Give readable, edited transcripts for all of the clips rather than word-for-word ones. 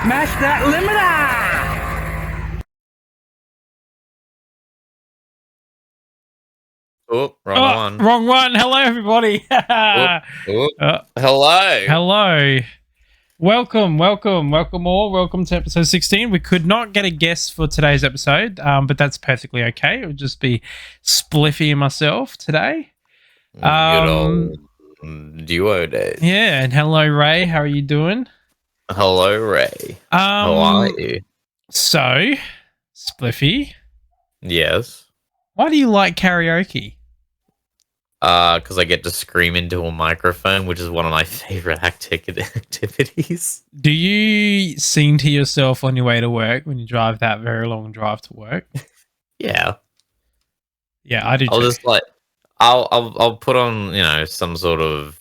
Smash that limiter! Oh, wrong one. Wrong one. Hello, everybody. Hello. Hello. Welcome all. Welcome to episode 16. We could not get a guest for today's episode, but that's perfectly okay. It would just be Spliffy and myself today. Good old duo days. Yeah, and hello, Ray. How are you doing? Hello, Ray. How are you? So, Spliffy, Yes. why do you like karaoke? Because I get to scream into a microphone, which is one of my favorite activities. Do you sing to yourself on your way to work when you drive that very long drive to work? Yeah. Yeah, I do. I'll too. just I'll put on some sort of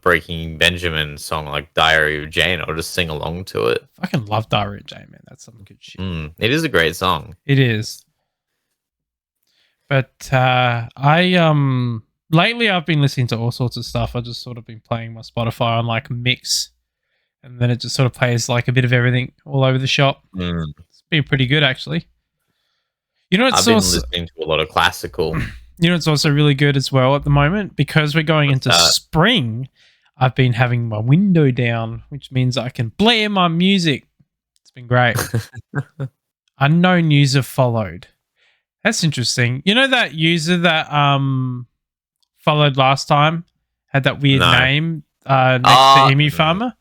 Breaking Benjamin song like Diary of Jane. I'll just sing along to it. I fucking love Diary of Jane, man. That's some good shit. It is a great song. It is. But lately I've been listening to all sorts of stuff. I've just sort of been playing my Spotify on like mix, and then it just sort of plays like a bit of everything all over the shop. It's been pretty good actually. You know, I've been listening to a lot of classical. You know, it's also really good as well at the moment because we're going into spring. I've been having my window down, which means I can blare my music. It's been great. Unknown user followed. That's interesting. You know that user that followed last time had that weird name next to Emu Farmer?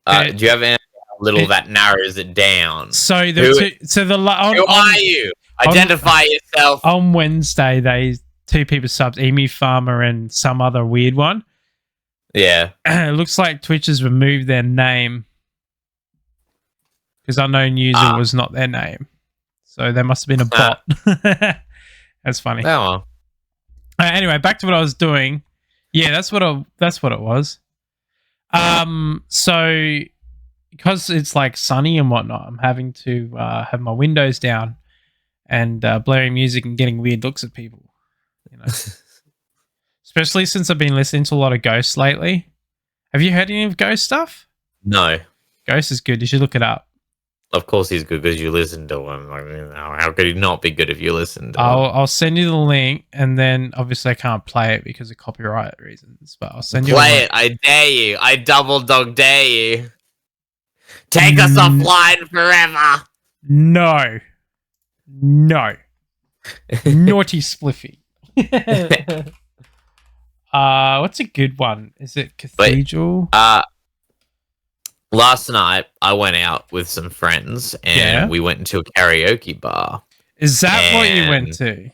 Do you have any that narrows it down? So who are you? Identify yourself. On Wednesday, two people subbed Emu Farmer and some other weird one. Yeah. It looks like Twitch has removed their name because unknown user was not their name. So there must have been a bot. That's funny. Oh, well. Anyway, back to what I was doing. Yeah, that's what it was. So because it's like sunny and whatnot, I'm having to have my windows down and blaring music and getting weird looks at people. You know, especially since I've been listening to a lot of Ghost lately. Have you heard any of Ghost stuff? No. Ghost is good. You should look it up. Of course he's good because you listen to him. I mean, how could he not be good if you listen to him? I'll send you the link, and then obviously I can't play it because of copyright reasons. But I'll send you. Play it. I dare you. I double dog dare you. Take us offline forever. No. Naughty Spliffy. What's a good one? Is it Cathedral? Last night, I went out with some friends and we went into a karaoke bar. Is that what you went to?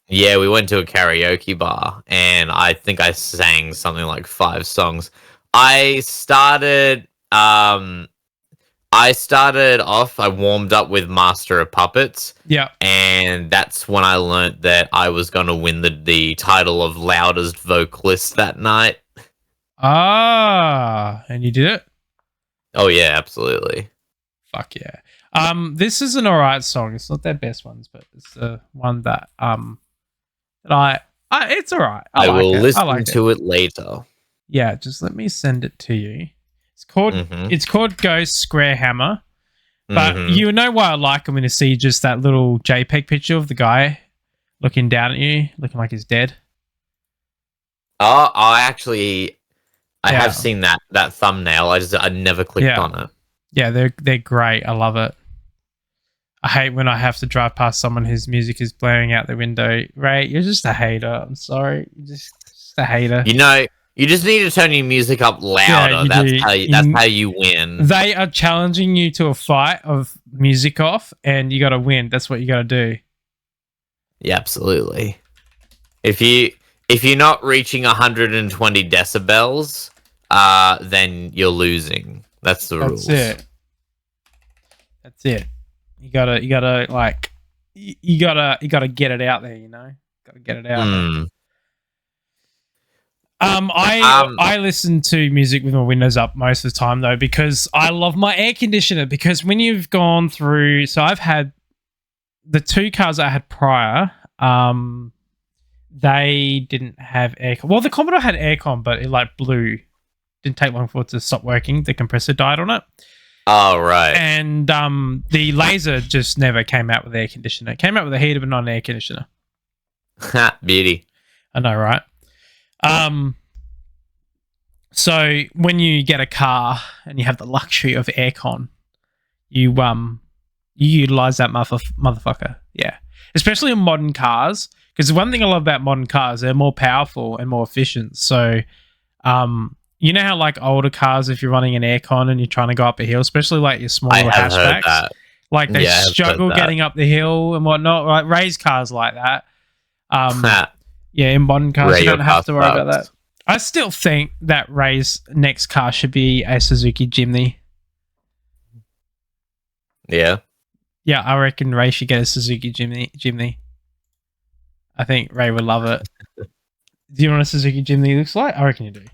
Yeah, we went to a karaoke bar and I think I sang something like 5 songs. I started off, I warmed up with Master of Puppets. Yeah. And that's when I learned that I was going to win the title of loudest vocalist that night. And you did it? Oh yeah, absolutely. Fuck yeah. This is an alright song. It's not their best ones, but it's the one that it's alright. I will listen to it later. Yeah, just let me send it to you. It's called Ghost Square Hammer. But you know why I like them when you see just that little JPEG picture of the guy looking down at you, looking like he's dead. Oh, I have seen that thumbnail. I never clicked on it. Yeah, they're great. I love it. I hate when I have to drive past someone whose music is blaring out the window. Ray, you're just a hater. I'm sorry. You're just a hater. You know, you just need to turn your music up louder. Yeah, that's how you win. They are challenging you to a fight of music off, and you got to win. That's what you got to do. Yeah, absolutely. If you're not reaching 120 decibels, then you're losing. That's the rules. That's it. You gotta get it out there. You know, gotta get it out. I listen to music with my windows up most of the time though because I love my air conditioner. Because when you've gone through, so I've had the 2 cars I had prior. They didn't have aircon. Well, the Commodore had aircon, but it like blew. Didn't take long for it to stop working. The compressor died on it. Oh, right. And the Laser just never came out with air conditioner. It came out with a heater, but not an air conditioner. Beauty. I know, right? So when you get a car and you have the luxury of aircon, you utilize that motherfucker. Yeah. Especially in modern cars. Because the one thing I love about modern cars, they're more powerful and more efficient. So you know how like older cars, if you're running an aircon and you're trying to go up a hill, especially like your smaller hatchbacks, like they struggle getting up the hill and whatnot. Like Ray's cars like that. Yeah, in modern cars, you don't have to worry about that. I still think that Ray's next car should be a Suzuki Jimny. Yeah. Yeah, I reckon Ray should get a Suzuki Jimny. I think Ray would love it. Do you know what a Suzuki Jimny looks like? I reckon you do.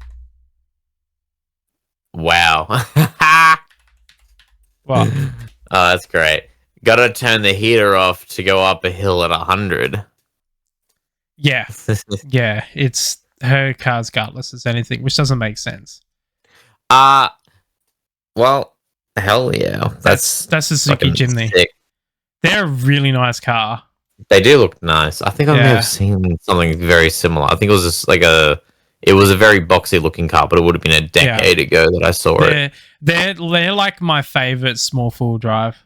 Wow. What? Oh, that's great. Gotta turn the heater off to go up a hill at 100. Yeah. Yeah, it's her car's gutless as anything, which doesn't make sense. Well, hell yeah. That's a Suzuki Jimny. Sick. They're a really nice car. They do look nice. I think I've never seen something very similar. I think it was just like it was a very boxy looking car, but it would have been a decade ago that I saw it. They're like my favorite small four-wheel drive.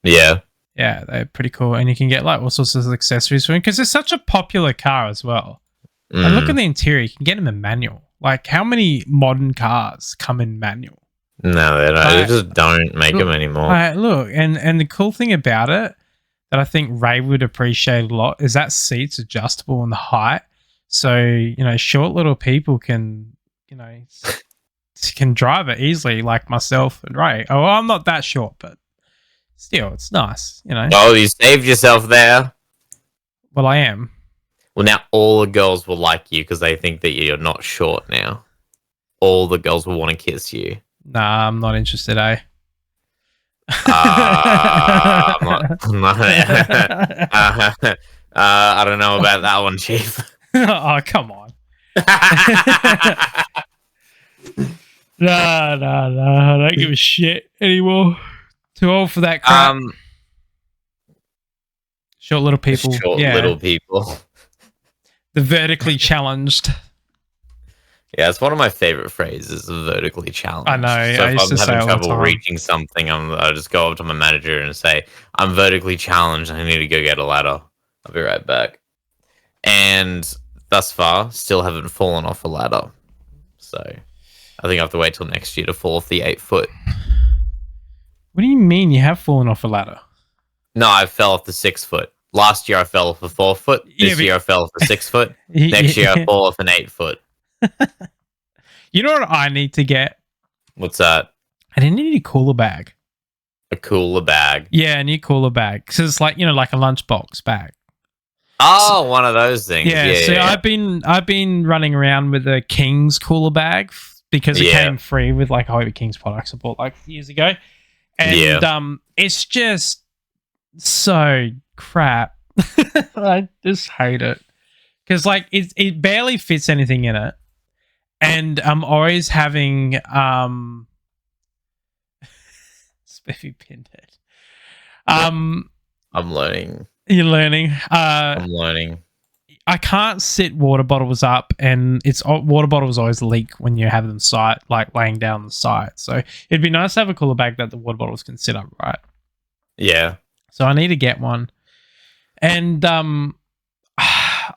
Yeah. Yeah, they're pretty cool. And you can get like all sorts of accessories for them because it's such a popular car as well. And look at the interior. You can get them in manual. Like, how many modern cars come in manual? No, they don't. They just don't make them anymore. Look, and the cool thing about it that I think Ray would appreciate a lot is that seat's adjustable in the height. So, short little people can drive it easily, like myself and Ray. Oh, well, I'm not that short, but still, it's nice, Oh, you saved yourself there. Well, I am. Well, now all the girls will like you because they think that you're not short now. All the girls will want to kiss you. Nah, I'm not interested, eh? I don't know about that one, Chief. Oh, come on. No. I don't give a shit anymore. Too old for that crap. Short little people. Little people. The vertically challenged. Yeah, it's one of my favorite phrases, vertically challenged. I know. So I used to say if I'm having all the trouble time. reaching something, I just go up to my manager and say, I'm vertically challenged. I need to go get a ladder. I'll be right back. And thus far, still haven't fallen off a ladder. So I think I have to wait till next year to fall off the 8 foot. What do you mean you have fallen off a ladder? No, I fell off the 6 foot. Last year I fell off a 4 foot. This year I fell off a 6 foot. Next year I fall off an 8 foot. You know what I need to get? What's that? I didn't need a cooler bag. A cooler bag. Yeah, I need a cooler bag. Because it's like, like a lunchbox bag. Oh, one of those things. Yeah. I've been running around with a King's cooler bag because it came free with like a whole heap of King's products I bought like years ago. And it's just so crap. I just hate it. Because like it barely fits anything in it. And I'm always having Spiffy pinned it. I'm learning. You're learning. I'm learning. I can't sit water bottles up, and water bottles always leak when you have them laying down the side. So it'd be nice to have a cooler bag that the water bottles can sit upright. Yeah. So I need to get one. And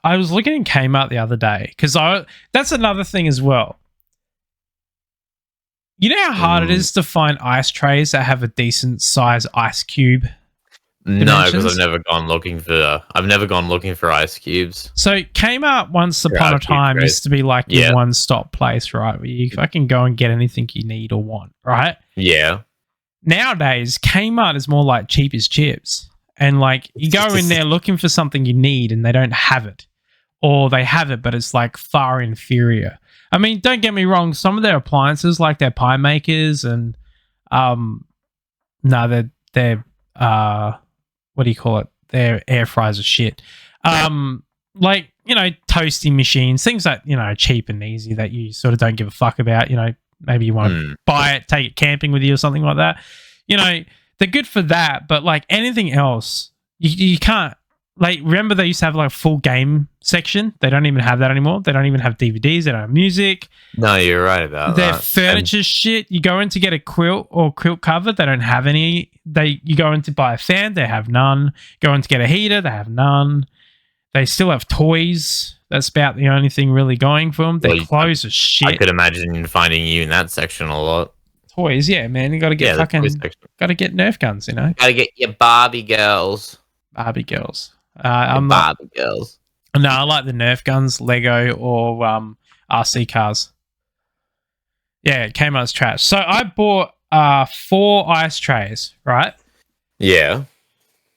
I was looking in Kmart the other day because that's another thing as well. You know how hard it is to find ice trays that have a decent size ice cube? No, because I've never gone looking for ice cubes. So Kmart once upon a time used to be like your one-stop place, right? Where you fucking go and get anything you need or want, right? Yeah. Nowadays, Kmart is more like cheap as chips. And like you go in there looking for something you need and they don't have it. Or they have it, but it's like far inferior. I mean, don't get me wrong. Some of their appliances, like their pie makers and they're what do you call it? Their air fryers are shit. Like, toasting machines, things that, are cheap and easy that you sort of don't give a fuck about, Maybe you want to buy it, take it camping with you or something like that. You know, they're good for that, but like anything else, you can't. Like, remember they used to have like a full game section? They don't even have that anymore. They don't even have DVDs. They don't have music. No, you're right about Their that. furniture shit. You go in to get a quilt or quilt cover, they don't have any. You go in to buy a fan, they have none. Go in to get a heater, they have none. They still have toys. That's about the only thing really going for them. Their clothes are shit. I could imagine finding you in that section a lot. Toys, yeah, man. You got to get got to get Nerf guns, you know. Got to get your Barbie girls. Barbie girls. Barbie girls. No, I like the Nerf guns, Lego, or RC cars. Yeah, it came out as trash. So I bought 4 ice trays, right? Yeah.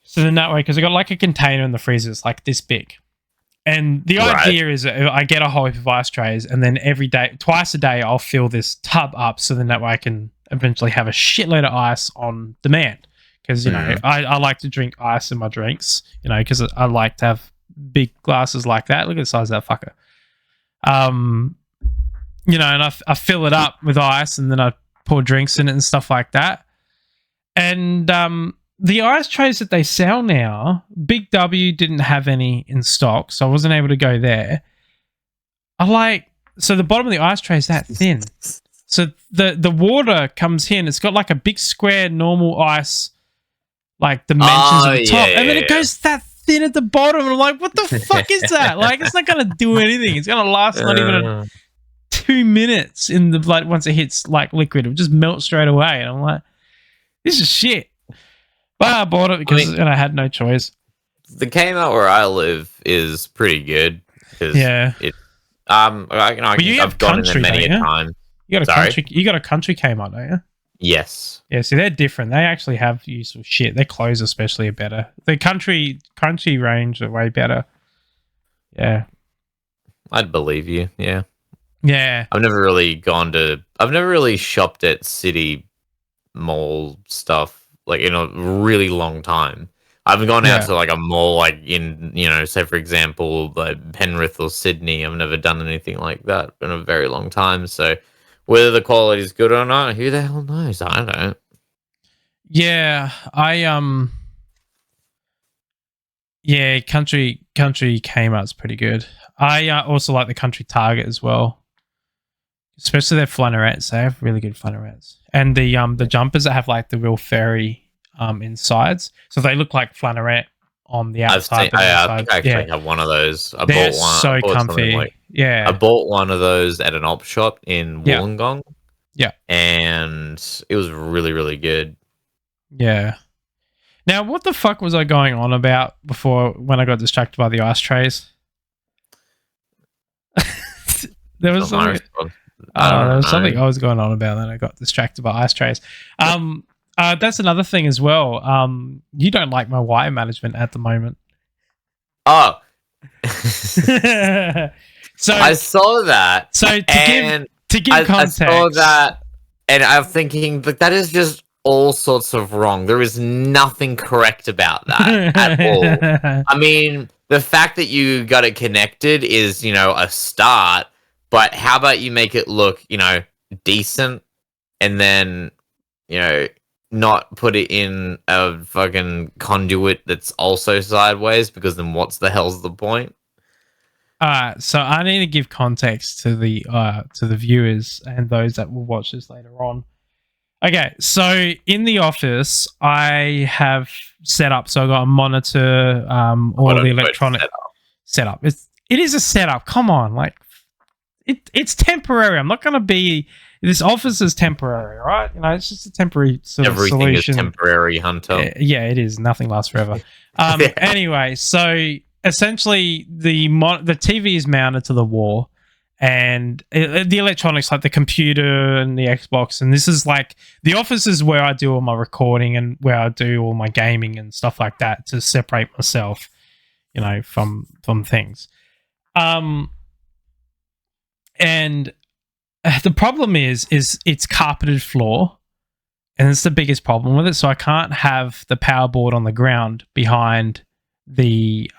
So then that way, because I got like a container in the freezer, it's like this big. And the idea is I get a whole heap of ice trays, and then twice a day, I'll fill this tub up, so then that way I can eventually have a shitload of ice on demand. Because, you know, I like to drink ice in my drinks, you know, because I like to have big glasses like that. Look at the size of that fucker. You know, and I fill it up with ice, and then I pour drinks in it and stuff like that. And the ice trays that they sell now, Big W didn't have any in stock, so I wasn't able to go there. So the bottom of the ice tray is that thin. So the water comes in, it's got like a big square normal ice, like dimensions at the top, and then it goes that thin at the bottom, and I'm like, what the fuck is that? Like, it's not gonna do anything. It's gonna last not even 2 minutes in the once it hits like liquid, it just melts straight away. And I'm like, this is shit. But I bought it because I had no choice. The Kmart where I live is pretty good. Yeah. I've gone in there many a time. You got a country Kmart, don't you? Yes. Yeah, see, they're different. They actually have useful shit. Their clothes especially are better. The country range are way better. Yeah. I'd believe you, yeah. Yeah. I've never really shopped at city mall stuff like in a really long time. I haven't gone out to like a mall like in, you know, say for example, like Penrith or Sydney. I've never done anything like that in a very long time. So whether the quality is good or not, who the hell knows? I don't. Yeah, yeah, country Kmart's pretty good. I also like the country Target as well, especially their flannelettes. They have really good flannelettes, and the jumpers that have like the real furry insides, so they look like flannelette on the outside. I think I actually have one of those. They're so comfy. Yeah, I bought one of those at an op shop in Wollongong. Yeah, and it was really, really good. Yeah. Now, what the fuck was I going on about before when I got distracted by the ice trays? There was something. There was something I was going on about, and I got distracted by ice trays. That's another thing as well. You don't like my wire management at the moment. Oh. So I saw that. So to give context, I saw that, and I'm thinking, but that is just all sorts of wrong. There is nothing correct about that at all. I mean, the fact that you got it connected is, you know, a start, but how about you make it look, you know, decent, and then, you know, not put it in a fucking conduit that's also sideways, because then what's the hell's the point? So I need to give context to the viewers and those that will watch this later on. Okay, so in the office, I have set up. So I got a monitor, all the electronic setup. It is a setup. Come on, like it's temporary. I'm not going to be. This office is temporary, right? You know, it's just a temporary Everything solution. Is temporary, Hunter. Yeah, it is. Nothing lasts forever. Anyway, so essentially the TV is mounted to the wall, and the electronics, like the computer and the Xbox, and this is like the office is where I do all my recording and where I do all my gaming and stuff like that to separate myself, you know, from things. And the problem is it's carpeted floor, and it's the biggest problem with it. So I can't have the power board on the ground behind the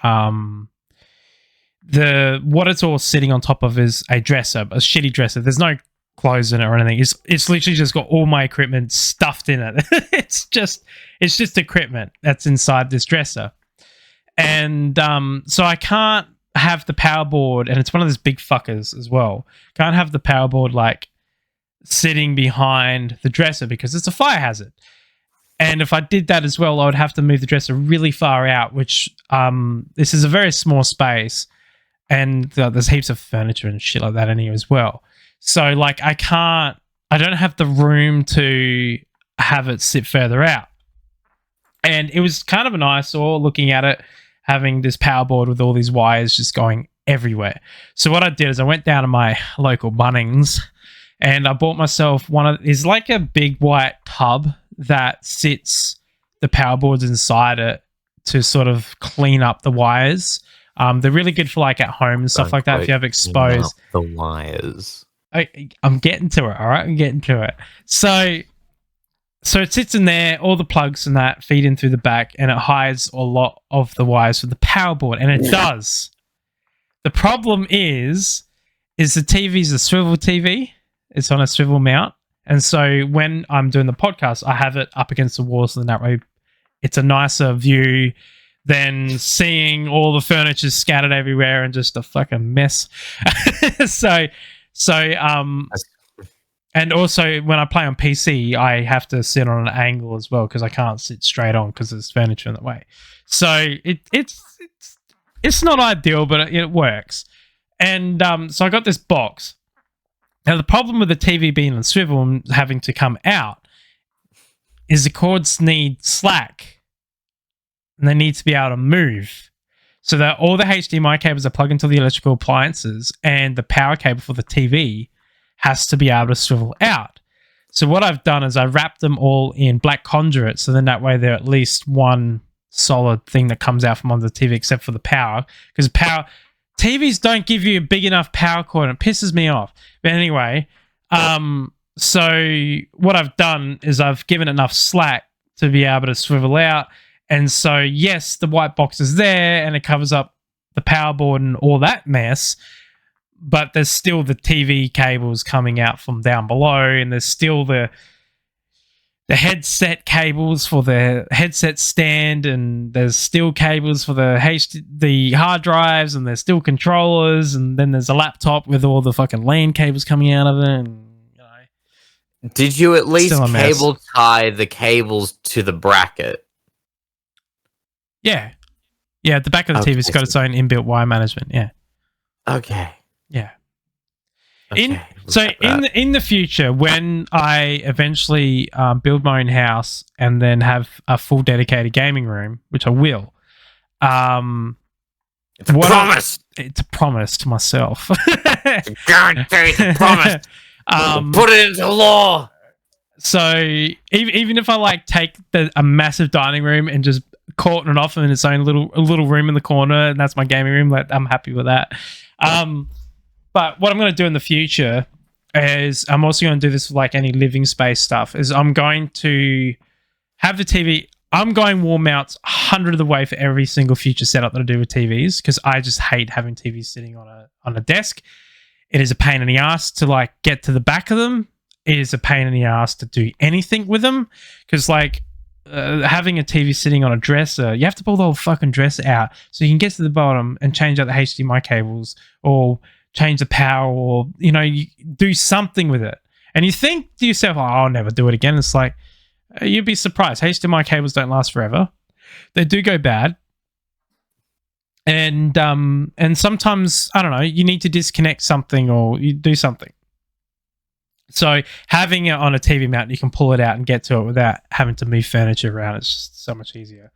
what it's all sitting on top of is a dresser, a shitty dresser. There's no clothes in it or anything. It's literally just got all my equipment stuffed in it. it's just equipment that's inside this dresser. And so I can't have the power board, and it's one of those big fuckers as well. Can't have the power board like sitting behind the dresser because it's a fire hazard. And if I did that as well, I would have to move the dresser really far out, which this is a very small space, and there's heaps of furniture and shit like that in here as well. So like I don't have the room to have it sit further out. And it was kind of an eyesore looking at it, having this power board with all these wires just going everywhere. So what I did is I went down to my local Bunnings and I bought myself it's like a big white tub that sits the power boards inside it to sort of clean up the wires. They're really good for like at home and stuff like that if you have exposed. The wires. I'm getting to it, all right? I'm getting to it. So it sits in there, all the plugs and that feed in through the back, and it hides a lot of the wires for the power board, and it does. The problem is the TV's a swivel TV. It's on a swivel mount, and so when I'm doing the podcast, I have it up against the wall, so then that way it's a nicer view than seeing all the furniture scattered everywhere and just a fucking mess. And also, when I play on PC, I have to sit on an angle as well because I can't sit straight on because there's furniture in the way. So it's not ideal, but it works. And so I got this box. Now, the problem with the TV being on swivel and having to come out is the cords need slack, and they need to be able to move. So that all the HDMI cables are plugged into the electrical appliances, and the power cable for the TV has to be able to swivel out. So what I've done is I wrapped them all in black conduit, so then that way they're at least one solid thing that comes out from under the TV, except for the power, because TVs don't give you a big enough power cord, and it pisses me off. But anyway, so what I've done is I've given enough slack to be able to swivel out, and so yes, the white box is there, and it covers up the power board and all that mess, but there's still the TV cables coming out from down below, and there's still the headset cables for the headset stand, and there's still cables for the hard drives, and there's still controllers, and then there's a laptop with all the fucking LAN cables coming out of it. And did you at least cable tie the cables to the bracket? Yeah. Yeah, the back of the TV's got its own inbuilt wire management. Yeah. Okay. Yeah. Okay, in the future, when I eventually build my own house and then have a full dedicated gaming room, which I will, it's a promise. It's a promise to myself. It's a guarantee. It's a promise. Put it into law. So even if I like take a massive dining room and just cordon it off in its own little room in the corner, and that's my gaming room, like, I'm happy with that. But what I'm going to do in the future is I'm also going to do this with like any living space stuff, is I'm going to have the TV. I'm going wall mounts 100 of the way for every single future setup that I do with TVs, because I just hate having TVs sitting on a desk. It is a pain in the ass to like get to the back of them. It is a pain in the ass to do anything with them, because like having a TV sitting on a dresser, you have to pull the whole fucking dresser out so you can get to the bottom and change out the HDMI cables or change the power, or you do something with it. And you think to yourself, oh, I'll never do it again. It's like, you'd be surprised. HDMI cables don't last forever. They do go bad. And sometimes, I don't know, you need to disconnect something or you do something. So having it on a TV mount, you can pull it out and get to it without having to move furniture around. It's just so much easier.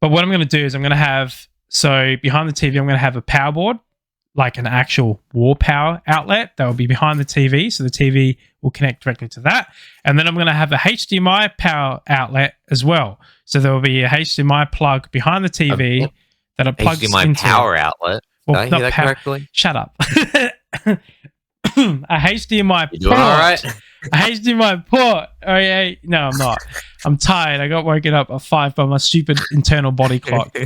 But what I'm going to do is I'm going to have, so behind the TV, I'm going to have a power board, like an actual wall power outlet that will be behind the TV. So the TV will connect directly to that. And then I'm going to have a HDMI power outlet as well. So there will be a HDMI plug behind the TV that it plugs HDMI into. Power outlet. Did I hear that correctly? Shut up. A HDMI You doing all right? A HDMI port. Oh yeah. No, I'm not. I'm tired. I got woken up at 5 by my stupid internal body clock.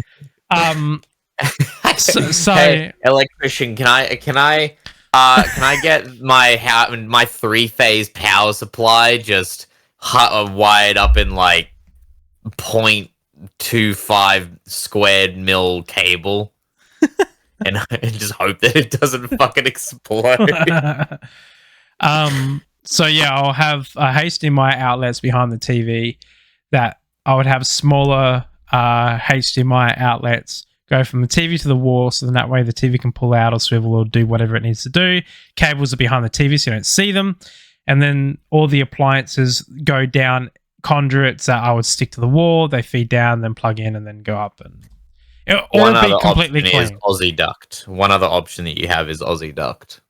So Hey, electrician, can I Can I get my 3-phase power supply just wired up in like 0.25 squared mil cable, and just hope that it doesn't fucking explode? So yeah, I'll have a HDMI outlets behind the TV that I would have smaller HDMI outlets go from the TV to the wall, so then that way the TV can pull out or swivel or do whatever it needs to do. Cables are behind the TV so you don't see them. And then all the appliances go down conduits that I would stick to the wall. They feed down, then plug in, and then go up. And it'll all be completely clean. Is Aussie duct. One other option that you have is Aussie duct.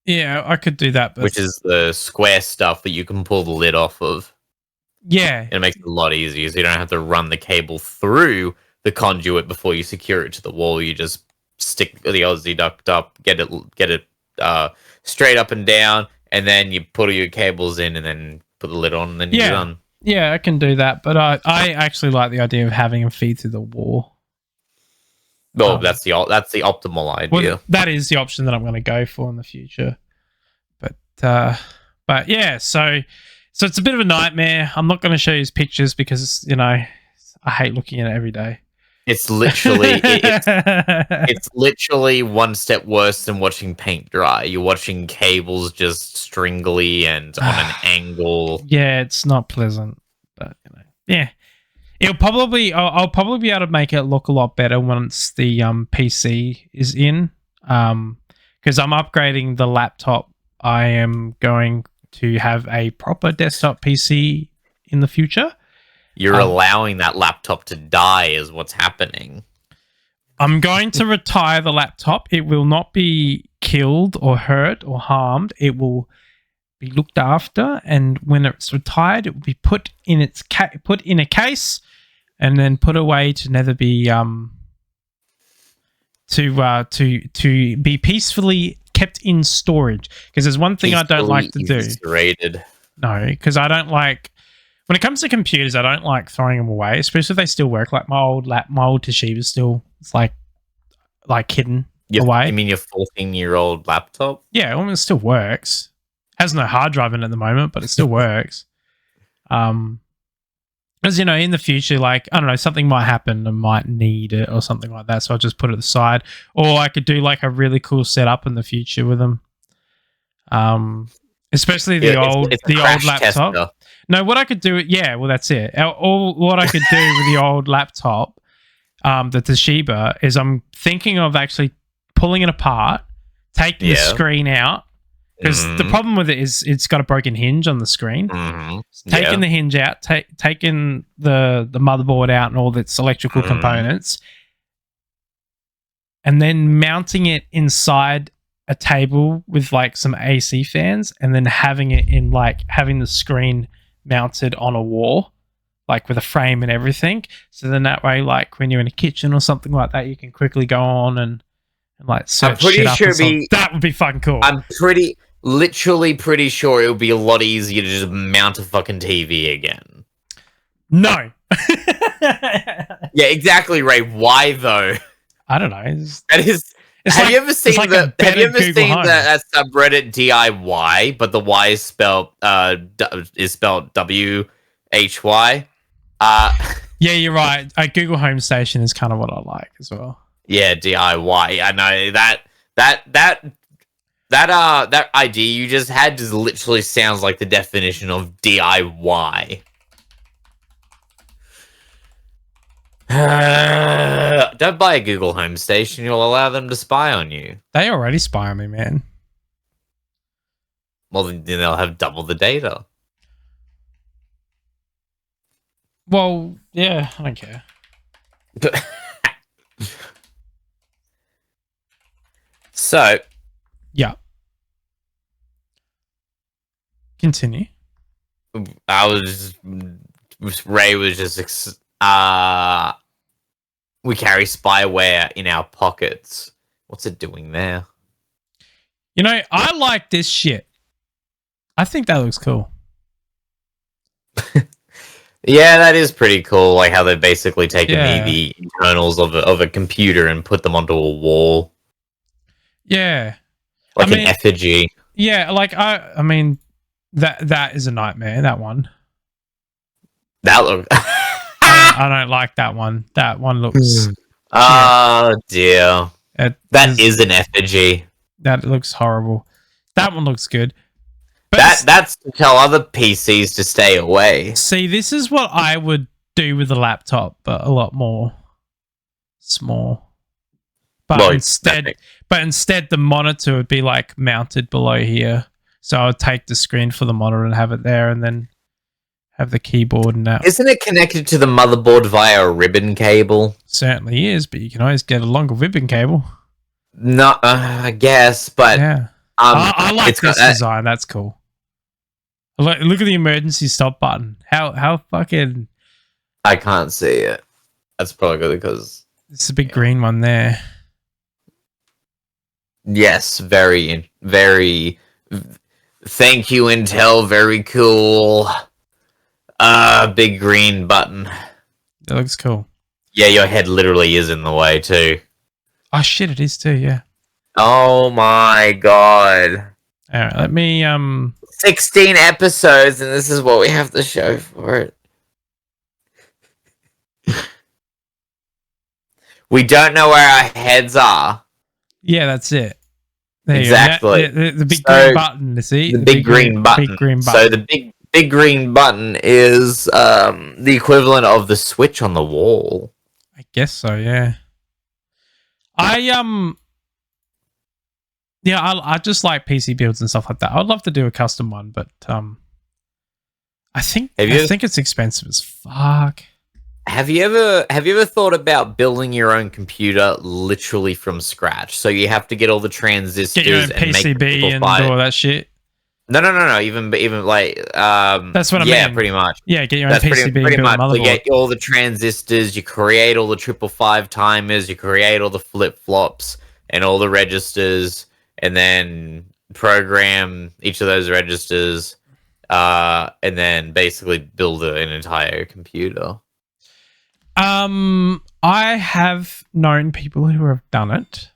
Yeah, I could do that. But which is the square stuff that you can pull the lid off of. Yeah. It makes it a lot easier, so you don't have to run the cable through the conduit before you secure it to the wall. You just stick the Aussie duct up, get it straight up and down, and then you put all your cables in, and then put the lid on, and then you're done. Yeah, I can do that, but I actually like the idea of having them feed through the wall. Well, that's the optimal idea. Well, that is the option that I'm going to go for in the future. But yeah, so it's a bit of a nightmare. I'm not going to show you pictures because I hate looking at it every day. It's literally it's literally one step worse than watching paint dry. You're watching cables just stringly and on an angle. Yeah, it's not pleasant, but yeah. I'll probably be able to make it look a lot better once the PC is in, because I'm upgrading the laptop. I am going to have a proper desktop PC in the future. You're allowing that laptop to die is what's happening. I'm going to retire the laptop. It will not be killed or hurt or harmed. It will be looked after, and when it's retired, it will be put in a case and then put away to never be to be peacefully kept in storage. Because there's one thing I don't like to do. Rated. No, because I don't like. When it comes to computers, I don't like throwing them away, especially if they still work. Like my old Toshiba still, it's like hidden away. You mean your 14-year-old laptop? Yeah, well, it still works. Has no hard drive in it at the moment, but it still works. As in the future, like, I don't know, something might happen and might need it or something like that. So I'll just put it aside. Or I could do like a really cool setup in the future with them. Especially the old laptop. Tester. No, what I could do, that's it. What I could do with the old laptop, the Toshiba, is I'm thinking of actually pulling it apart, taking the screen out, because the problem with it is it's got a broken hinge on the screen. Taking the hinge out, taking the motherboard out and all its electrical components, and then mounting it inside a table with like some AC fans, and then having it in having the screen mounted on a wall, like with a frame and everything. So then that way, like when you're in a kitchen or something like that, you can quickly go on and like search shit up. That would be fucking cool. I'm literally pretty sure it would be a lot easier to just mount a fucking TV again. No. Yeah, exactly, Ray. Why though? I don't know. Have you ever seen that subreddit DIY, but the Y is spelled WHY? Yeah, you're right. Google Home Station is kind of what I like as well. Yeah, DIY. I know that idea you just had just literally sounds like the definition of DIY. Don't buy a Google Home Station. You'll allow them to spy on you. They already spy on me, man. Well, then they'll have double the data. Well, yeah, I don't care. So, yeah. Continue. Ray was just we carry spyware in our pockets. What's it doing there? I like this shit. I think that looks cool. Yeah, that is pretty cool. Like how they've basically taken the internals of a computer and put them onto a wall. Yeah. Like I mean, an effigy. yeah, like I mean that is a nightmare. That one. That look. I don't like that one. That one looks shit. Oh dear. That is is an effigy. that looks horrible. That one looks good. But That's to tell other PCs to stay away. see, this is what I would do with a laptop, but a lot more small. But Well, instead the monitor would be like mounted below here. So I would take the screen for the monitor and have it there, and then have the keyboard and that. Isn't it connected to the motherboard via a ribbon cable? Certainly is, but you can always get a longer ribbon cable. No, I guess, but Yeah. I like this design. That's cool. Look at the emergency stop button. How fucking... I can't see it. That's probably good because... It's a big green one there. Yes, very... Thank you, Intel. Very cool. Big green button. That looks cool. Yeah, your head literally is in the way, too. Oh, shit, it is too, yeah. Oh my god. Alright, let me... 16 episodes, and this is what we have to show for it. We don't know where our heads are. Yeah, that's it. There Exactly. You go. The big green button, you see? The big green button. Big green button. So the big green button is the equivalent of the switch on the wall. I guess so, yeah. I just like PC builds and stuff like that. I'd love to do a custom one, but I think it's expensive as fuck. Have you ever thought about building your own computer literally from scratch? So you have to get all the transistors, get your own and PCB make and all that shit. No. Even like that's what I mean. Yeah, pretty much. Yeah, get your own PCB. Pretty and build much. a motherboard. You get all the transistors. You create all the 555 timers. You create all the flip flops and all the registers, and then program each of those registers, and then basically build an entire computer. I have known people who have done it.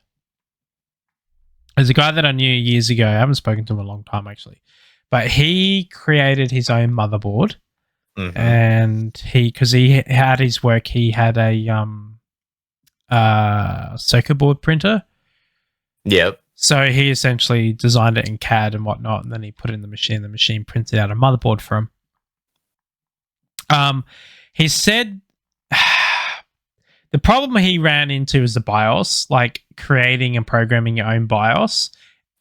There's a guy that I knew years ago. I haven't spoken to him in a long time, actually. But he created his own motherboard. Mm-hmm. And because he had his work, he had a circuit board printer. Yep. So he essentially designed it in CAD and whatnot, and then he put it in the machine. The machine printed out a motherboard for him. He said the problem he ran into is the BIOS, like creating and programming your own BIOS.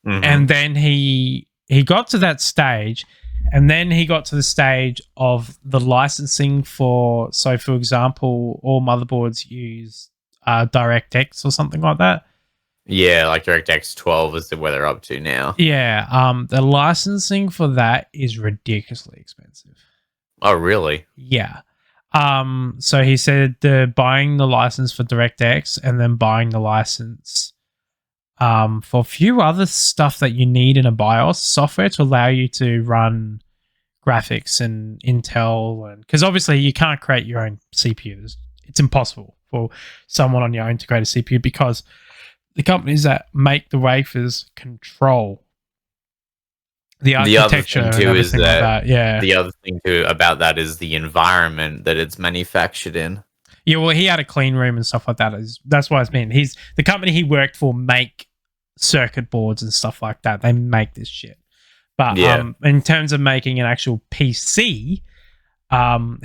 Mm-hmm. And then he got to that stage, and then he got to the stage of the licensing for, so for example, all motherboards use DirectX or something like that. Yeah, like DirectX 12 is where they're up to now. Yeah, the licensing for that is ridiculously expensive. Oh, really? Yeah. So he said buying the license for DirectX and then buying the license for a few other stuff that you need in a BIOS software to allow you to run graphics and Intel, and because obviously you can't create your own CPU. It's impossible for someone on your own to create a CPU because the companies that make the wafers control the architecture and everything like that. Yeah. The other thing too about that is the environment that it's manufactured in. Yeah, well, he had a clean room and stuff like that. That's why it's mean. The company he worked for make circuit boards and stuff like that. They make this shit. But in terms of making an actual PC,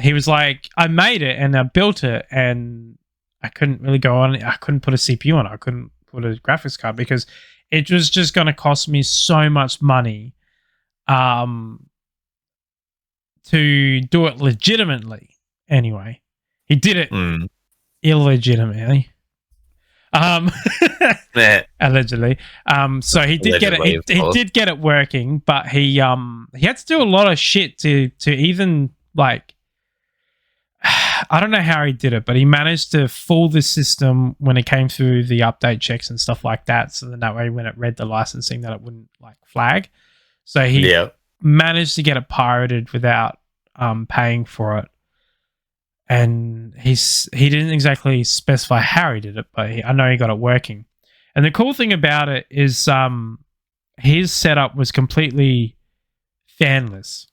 he was like, I made it and I built it and I couldn't really go on. I couldn't put a CPU on it. I couldn't put a graphics card because it was just going to cost me so much money to do it legitimately. Anyway, he did it illegitimately. Allegedly. So he did get it. He did get it working, but he had to do a lot of shit to even like. I don't know how he did it, but he managed to fool the system when it came through the update checks and stuff like that. So then that way, when it read the licensing, that it wouldn't like flag. So he managed to get it pirated without paying for it. And he didn't exactly specify how he did it, but I know he got it working. And the cool thing about it is his setup was completely fanless.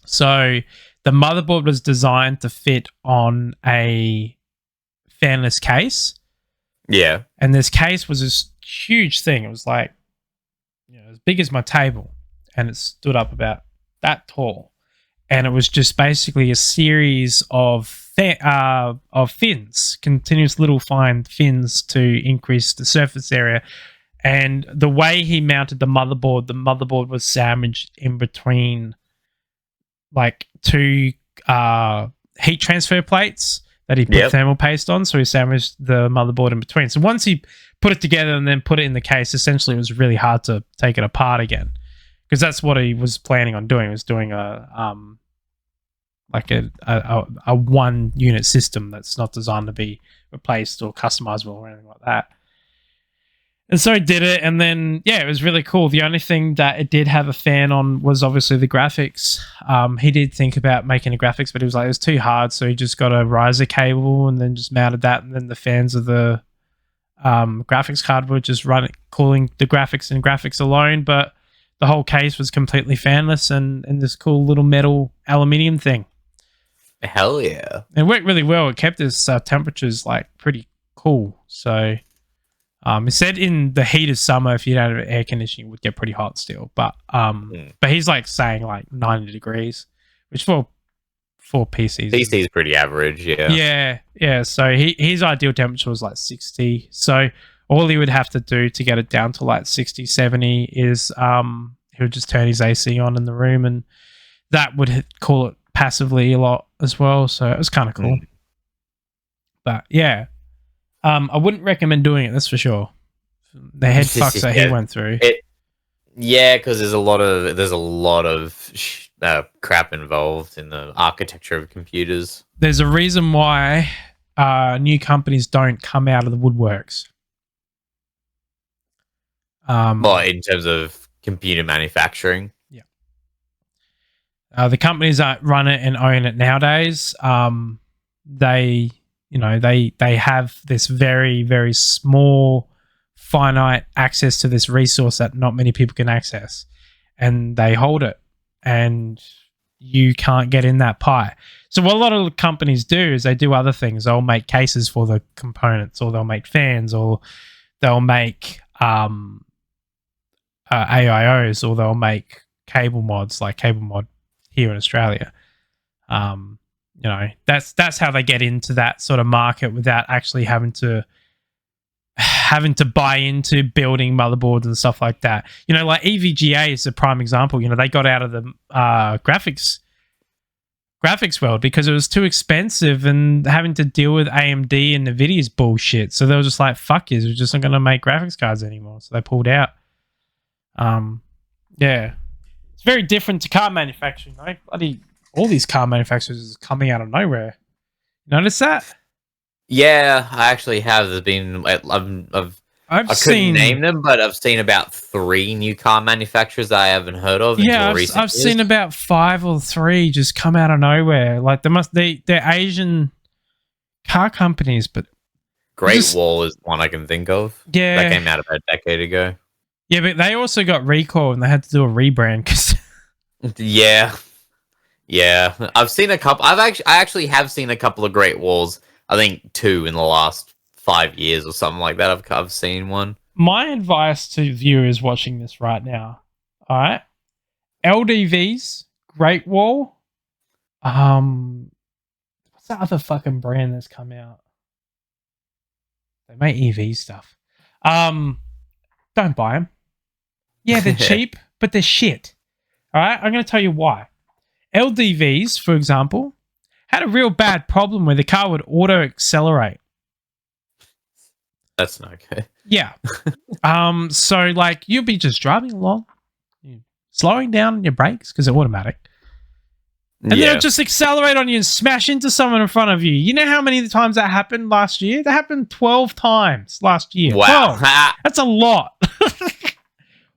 So the motherboard was designed to fit on a fanless case. Yeah. And this case was this huge thing. It was like, as big as my table, and it stood up about that tall. And it was just basically a series of fins, continuous little fine fins to increase the surface area. And the way he mounted the motherboard was sandwiched in between like two heat transfer plates that he put thermal paste on. So he sandwiched the motherboard in between. So once he put it together and then put it in the case, essentially it was really hard to take it apart again, because that's what he was planning on doing. He was doing a one unit system that's not designed to be replaced or customizable or anything like that. And so he did it, and then it was really cool. The only thing that it did have a fan on was obviously the graphics. He did think about making the graphics, but he was like, it was too hard, so he just got a riser cable and then just mounted that, and then the fans of the graphics card would just run it, cooling the graphics and graphics alone. But the whole case was completely fanless and this cool little metal aluminium thing. Hell yeah! It worked really well. It kept his temperatures like pretty cool. So. It said in the heat of summer, if you don't have air conditioning, it would get pretty hot still. But he's like saying like 90 degrees, which for PCs is pretty average. Yeah. So his ideal temperature was like 60. So all he would have to do to get it down to like 60, 70 is he would just turn his AC on in the room, and that would cool it passively a lot as well. So it was kind of cool. But yeah. I wouldn't recommend doing it, that's for sure. The head fucks that he went through. Because there's a lot of crap involved in the architecture of computers. There's a reason why new companies don't come out of the woodworks. In terms of computer manufacturing? Yeah. The companies that run it and own it nowadays, they have this very, very small, finite access to this resource that not many people can access, and they hold it, and you can't get in that pie. So what a lot of companies do is they do other things. They'll make cases for the components, or they'll make fans, or they'll make AIOs, or they'll make cable mods, like Cable Mod here in Australia. That's how they get into that sort of market without actually having to buy into building motherboards and stuff like that. Like EVGA is a prime example. They got out of the graphics world because it was too expensive and having to deal with AMD and NVIDIA's bullshit. So they were just like, fuck you, we're just not going to make graphics cards anymore. So they pulled out. It's very different to car manufacturing. All these car manufacturers is coming out of nowhere. Notice that? Yeah, I actually have. There's been I couldn't name them, but I've seen about 3 new car manufacturers that I haven't heard of. Yeah, I've seen about 5 or 3 just come out of nowhere. Like they're Asian car companies, but Great Wall is one I can think of. Yeah, that came out about a decade ago. Yeah, but they also got recalled and they had to do a rebrand. Yeah, I've seen a couple. I actually have seen a couple of Great Walls. I think 2 in the last 5 years or something like that. I've seen one. My advice to viewers watching this right now, all right, LDVs, Great Wall. What's that other fucking brand that's come out? They make EV stuff. Don't buy them. Yeah, they're cheap, but they're shit. All right, I'm going to tell you why. LDVs, for example, had a real bad problem where the car would auto accelerate. That's not good. Yeah. So like you'll be just driving along, slowing down on your brakes because they're automatic. And then it'll just accelerate on you and smash into someone in front of you. You know how many times that happened last year? That happened 12 times last year. Wow. 12. That's a lot.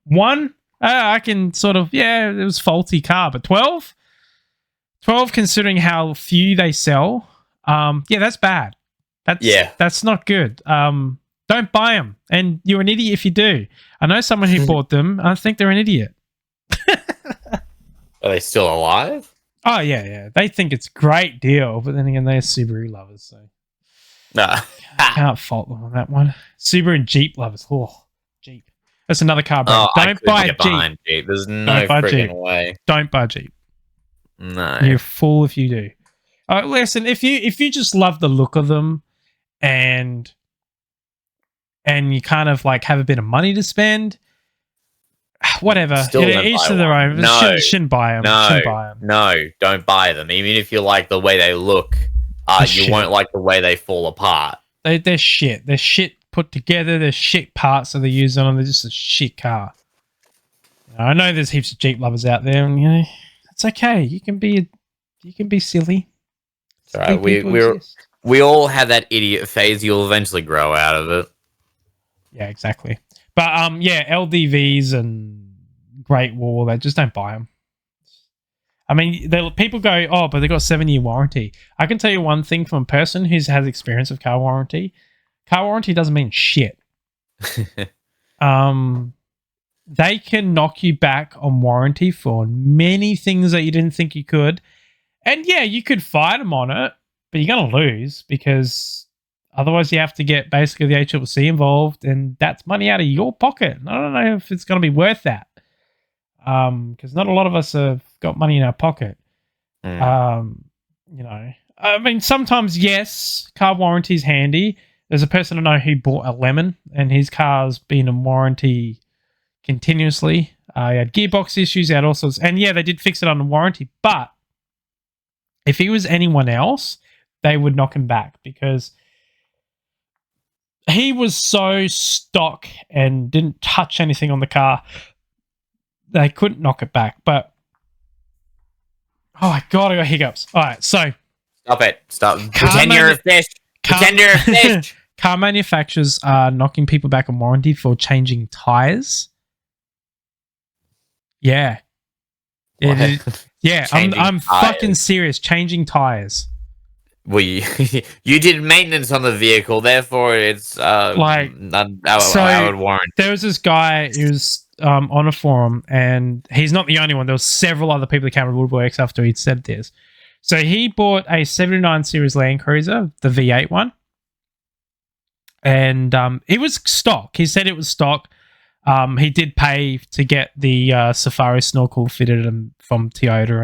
One, I can sort of, it was faulty car, but 12? 12 considering how few they sell. That's bad. That's not good. Don't buy them. And you're an idiot if you do. I know someone who bought them. I think they're an idiot. Are they still alive? Oh, yeah. They think it's a great deal, but then again, they're Subaru lovers, so No. can't fault them on that one. Subaru and Jeep lovers. Oh, Jeep. That's another car brand. Don't buy a Jeep. There's no freaking way. Don't buy Jeep. No. You're a fool if you do. Listen, if you just love the look of them and you kind of like have a bit of money to spend, whatever. Still don't Each buy to their one. own. No. Shouldn't buy them. Shouldn't buy them. No, don't buy them. Even if you like the way they look, you won't like the way they fall apart. They're shit. They're shit put together. They're shit parts that they use on them. They're just a shit car. I know there's heaps of Jeep lovers out there, and it's okay. You can be silly. It's all right. We all have that idiot phase. You'll eventually grow out of it. Yeah, exactly. But LDVs and Great Wall, they just don't buy them. I mean, people go, oh, but they got 7-year warranty. I can tell you one thing from a person who has experience of car warranty. Car warranty doesn't mean shit. They can knock you back on warranty for many things that you didn't think you could. And yeah, you could fight them on it, but you're going to lose because otherwise you have to get basically the HCC involved, and that's money out of your pocket. I don't know if it's going to be worth that because not a lot of us have got money in our pocket. I mean, sometimes, yes, car warranty is handy. There's a person I know who bought a Lemon, and his car's been in warranty continuously. He had gearbox issues, he had all sorts, and yeah, they did fix it under warranty. But if he was anyone else, they would knock him back because he was so stock and didn't touch anything on the car. They couldn't knock it back. But oh my god, I got hiccups. All right, so stop it. Pretend you're a fish. Pretend you're a fish. Car manufacturers are knocking people back on warranty for changing tires. Yeah. Yeah, I'm fucking serious. Changing tires. Well, you did maintenance on the vehicle, therefore it's I would warrant. There was this guy who was on a forum, and he's not the only one. There was several other people that came to Woodworks after he'd said this. So he bought a 79 series Land Cruiser, the V8 one, and it was stock. He said it was stock. He did pay to get the Safari snorkel fitted from Toyota,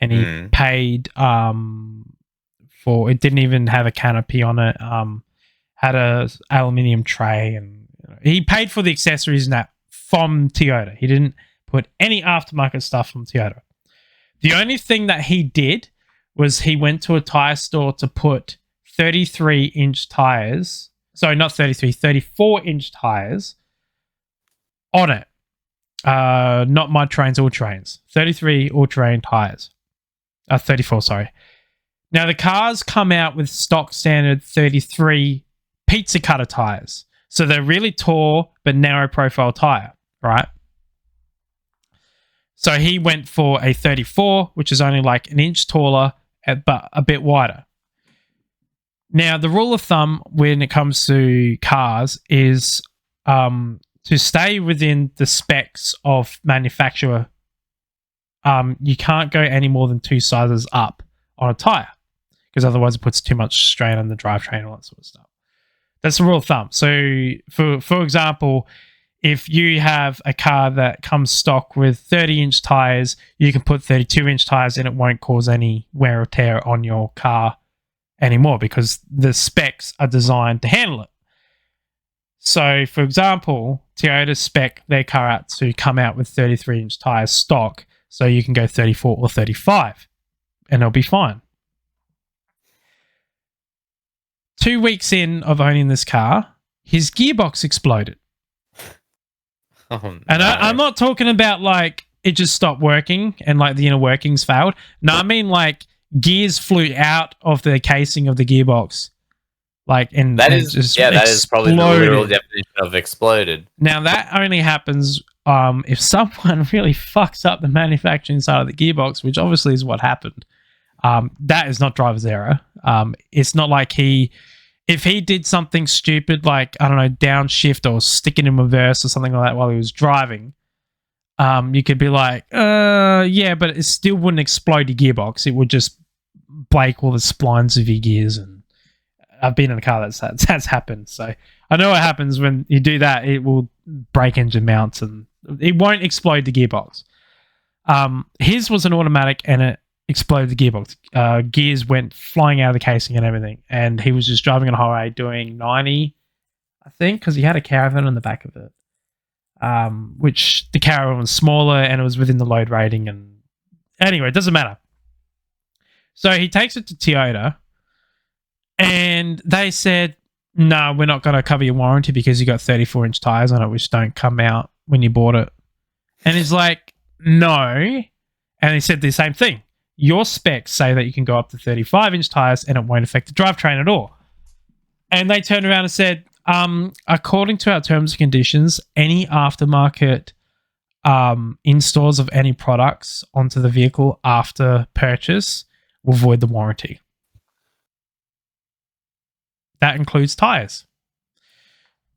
and he paid for it. Didn't even have a canopy on it. Had a aluminium tray, and he paid for the accessories and that from Toyota. He didn't put any aftermarket stuff from Toyota. The only thing that he did was he went to a tire store to put 33-inch tires. Sorry, not 33, 34-inch tires on it. Not mud trains, all trains. 33 all-terrain tires. 34, sorry. Now, the cars come out with stock standard 33 pizza cutter tires. So they're really tall but narrow profile tire, right? So he went for a 34, which is only like an inch taller, but a bit wider. Now, the rule of thumb when it comes to cars is to stay within the specs of manufacturer, you can't go any more than 2 sizes up on a tire because otherwise it puts too much strain on the drivetrain and all that sort of stuff. That's the rule of thumb. So, for example, if you have a car that comes stock with 30-inch tires, you can put 32-inch tires and it won't cause any wear or tear on your car anymore because the specs are designed to handle it. So, for example, Toyota spec their car out to come out with 33-inch tires stock, so you can go 34 or 35, and it'll be fine. 2 weeks in of owning this car, his gearbox exploded. Oh, no. And I'm not talking about like it just stopped working and like the inner workings failed. No, I mean like gears flew out of the casing of the gearbox. Like, and that is probably the literal definition of exploded. Now that only happens if someone really fucks up the manufacturing side of the gearbox, which obviously is what happened. That is not driver's error. It's not like he if he did something stupid like, I don't know, downshift or sticking in reverse or something like that while he was driving, you could be like, yeah, but it still wouldn't explode your gearbox. It would just break all the splines of your gears. And I've been in a car that's happened. So I know what happens when you do that. It will break engine mounts and it won't explode the gearbox. His was an automatic and it exploded the gearbox. Gears went flying out of the casing and everything. And he was just driving on a highway doing 90, I think, because he had a caravan on the back of it. Which the caravan was smaller and it was within the load rating. And anyway, it doesn't matter. So he takes it to Toyota and they said, no, we're not going to cover your warranty because you got 34-inch tires on it, which don't come out when you bought it. And he's like, no. And he said the same thing. Your specs say that you can go up to 35-inch tires and it won't affect the drivetrain at all. And they turned around and said, according to our terms and conditions, any aftermarket installs of any products onto the vehicle after purchase will void the warranty. That includes tires.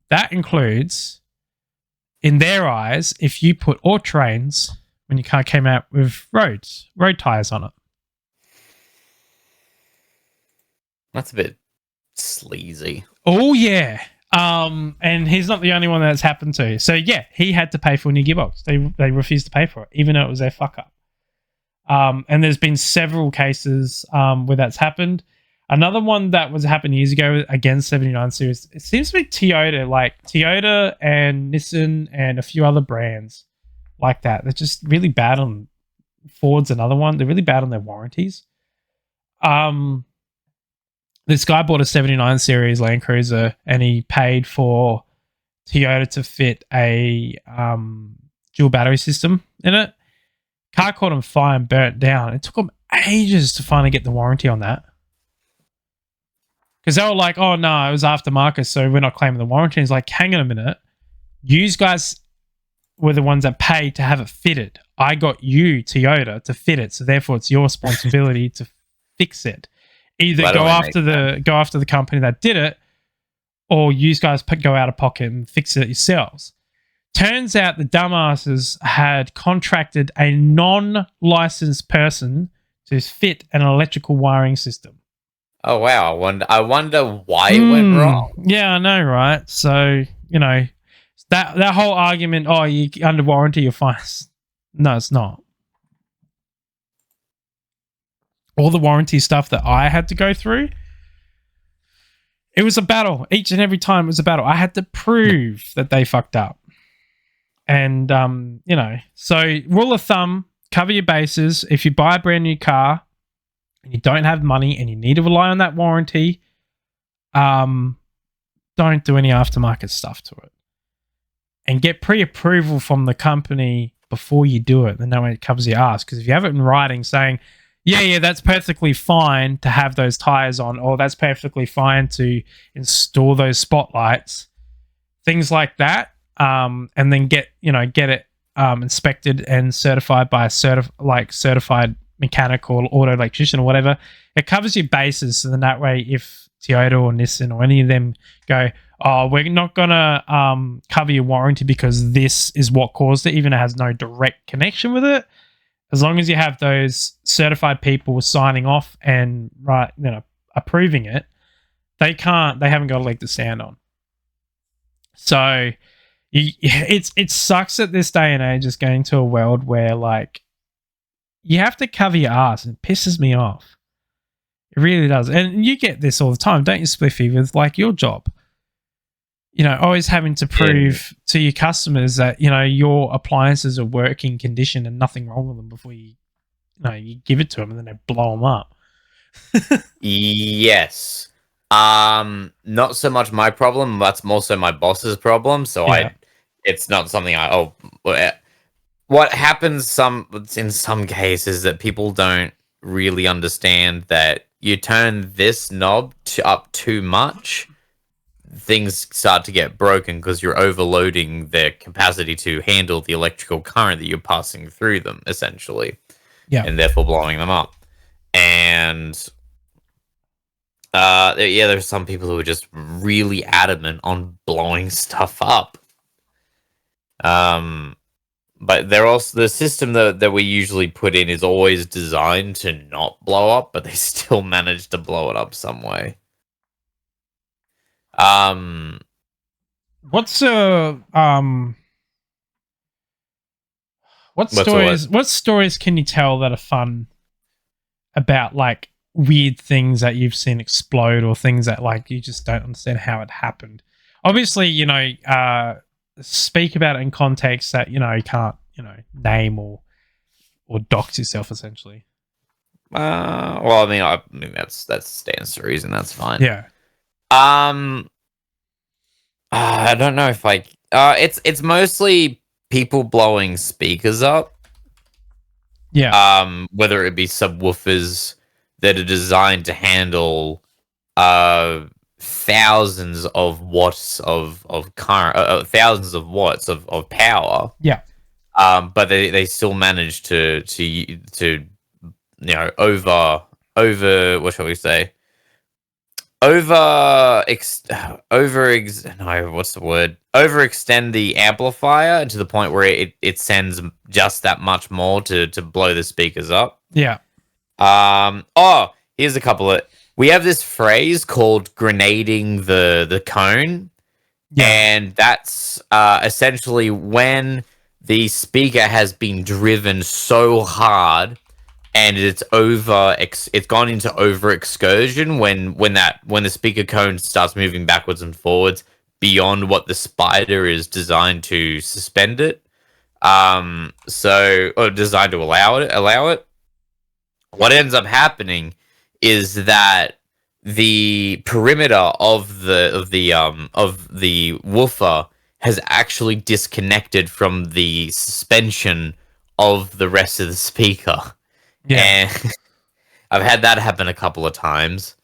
That includes, in their eyes, if you put all-terrains when your car came out with road tires on it. That's a bit sleazy. Oh, yeah. And he's not the only one that's happened to. So, yeah, he had to pay for a new gearbox. They refused to pay for it, even though it was their fuck-up. And there's been several cases where that's happened. Another one that was happened years ago, again, 79 series. It seems to be Toyota, like Toyota and Nissan and a few other brands like that. They're just really bad on Ford's another one. They're really bad on their warranties. This guy bought a 79 series Land Cruiser and he paid for Toyota to fit a dual battery system in it. Car caught on fire and burnt down. It took them ages to finally get the warranty on that. Because they were like, oh, no, it was aftermarket, so we're not claiming the warranty. It's like, hang on a minute. You guys were the ones that paid to have it fitted. I got you, Toyota, to fit it, so therefore it's your responsibility to fix it. Either go after the company that did it, or you guys go out of pocket and fix it yourselves. Turns out the dumbasses had contracted a non-licensed person to fit an electrical wiring system. Oh wow! I wonder why it went wrong. Yeah, I know, right? So that whole argument, oh, you under warranty, you're fine. No, it's not. All the warranty stuff that I had to go through, it was a battle. Each and every time it was a battle. I had to prove that they fucked up. And so rule of thumb: cover your bases. If you buy a brand new car and you don't have money and you need to rely on that warranty, don't do any aftermarket stuff to it. And get pre-approval from the company before you do it. Then that way it covers your ass. Because if you have it in writing saying, yeah, that's perfectly fine to have those tires on, or that's perfectly fine to install those spotlights, things like that, and then get it inspected and certified by a certified mechanic or auto electrician or whatever. It covers your bases, so then that way if Toyota or Nissan or any of them go, oh, we're not gonna cover your warranty because this is what caused it, even if it has no direct connection with it, as long as you have those certified people signing off and approving it, they haven't got a leg to stand on. So it sucks at this day and age just getting to a world where like you have to cover your ass, and it pisses me off. It really does. And you get this all the time, don't you, Spliffy, with like your job? Always having to prove to your customers that, your appliances are working condition and nothing wrong with them before you give it to them and then they blow them up. Yes. Not so much my problem. That's more so my boss's problem. So it's not something what happens in some cases that people don't really understand that you turn this knob up too much, things start to get broken because you're overloading their capacity to handle the electrical current that you're passing through them, essentially. Yeah. And therefore blowing them up. And Yeah, there's some people who are just really adamant on blowing stuff up. But they're also the system that we usually put in is always designed to not blow up, but they still manage to blow it up some way. What's what What's the word? stories can you tell that are fun about like weird things that you've seen explode or things that like you just don't understand how it happened? Obviously, speak about it in context that you can't name or dox yourself essentially. Well, I mean that stands to reason. That's fine. Yeah. I don't know if it's mostly people blowing speakers up. Yeah. Whether it be subwoofers that are designed to handle thousands of watts of current, thousands of watts of power. Yeah. But they still manage to over what shall we say? Overextend the amplifier to the point where it sends just that much more to blow the speakers up. Yeah. Here's a couple of. We have this phrase called grenading the cone. Yeah. And that's essentially when the speaker has been driven so hard and it's gone into over excursion when the speaker cone starts moving backwards and forwards beyond what the spider is designed to suspend it. Or designed to allow it. What ends up happening is that the perimeter of the woofer has actually disconnected from the suspension of the rest of the speaker. Yeah. And I've had that happen a couple of times.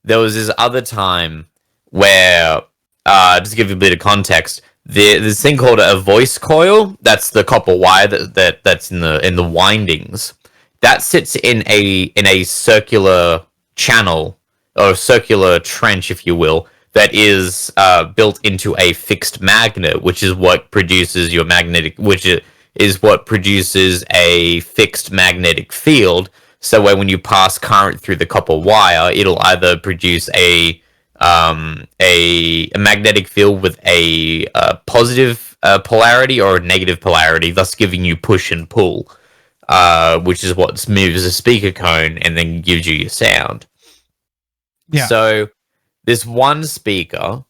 There was this other time where, just to give you a bit of context, there's this thing called a voice coil. That's the copper wire that's in the windings. That sits in a circular channel or circular trench, if you will, that is built into a fixed magnet, which is what produces your magnetic, is what produces a fixed magnetic field. So when you pass current through the copper wire, it'll either produce a magnetic field with a positive polarity or a negative polarity, thus giving you push and pull, which is what moves the speaker cone and then gives you your sound. Yeah. So this one speaker,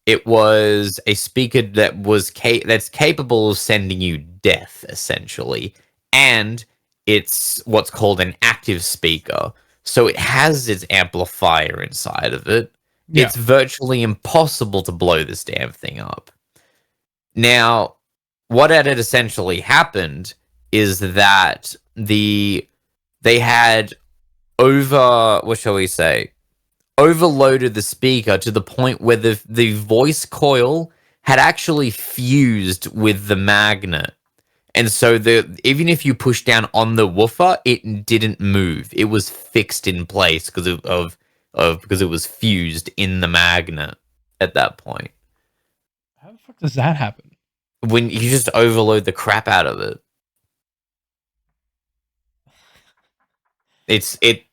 it was a speaker that was that's capable of sending you death, essentially, and it's what's called an active speaker. So it has its amplifier inside of it. Yeah. It's virtually impossible to blow this damn thing up. Now, what had essentially happened is that they had overloaded the speaker to the point where the voice coil had actually fused with the magnet. And so even if you push down on the woofer, it didn't move. It was fixed in place because because it was fused in the magnet at that point. How the fuck does that happen? When you just overload the crap out of it.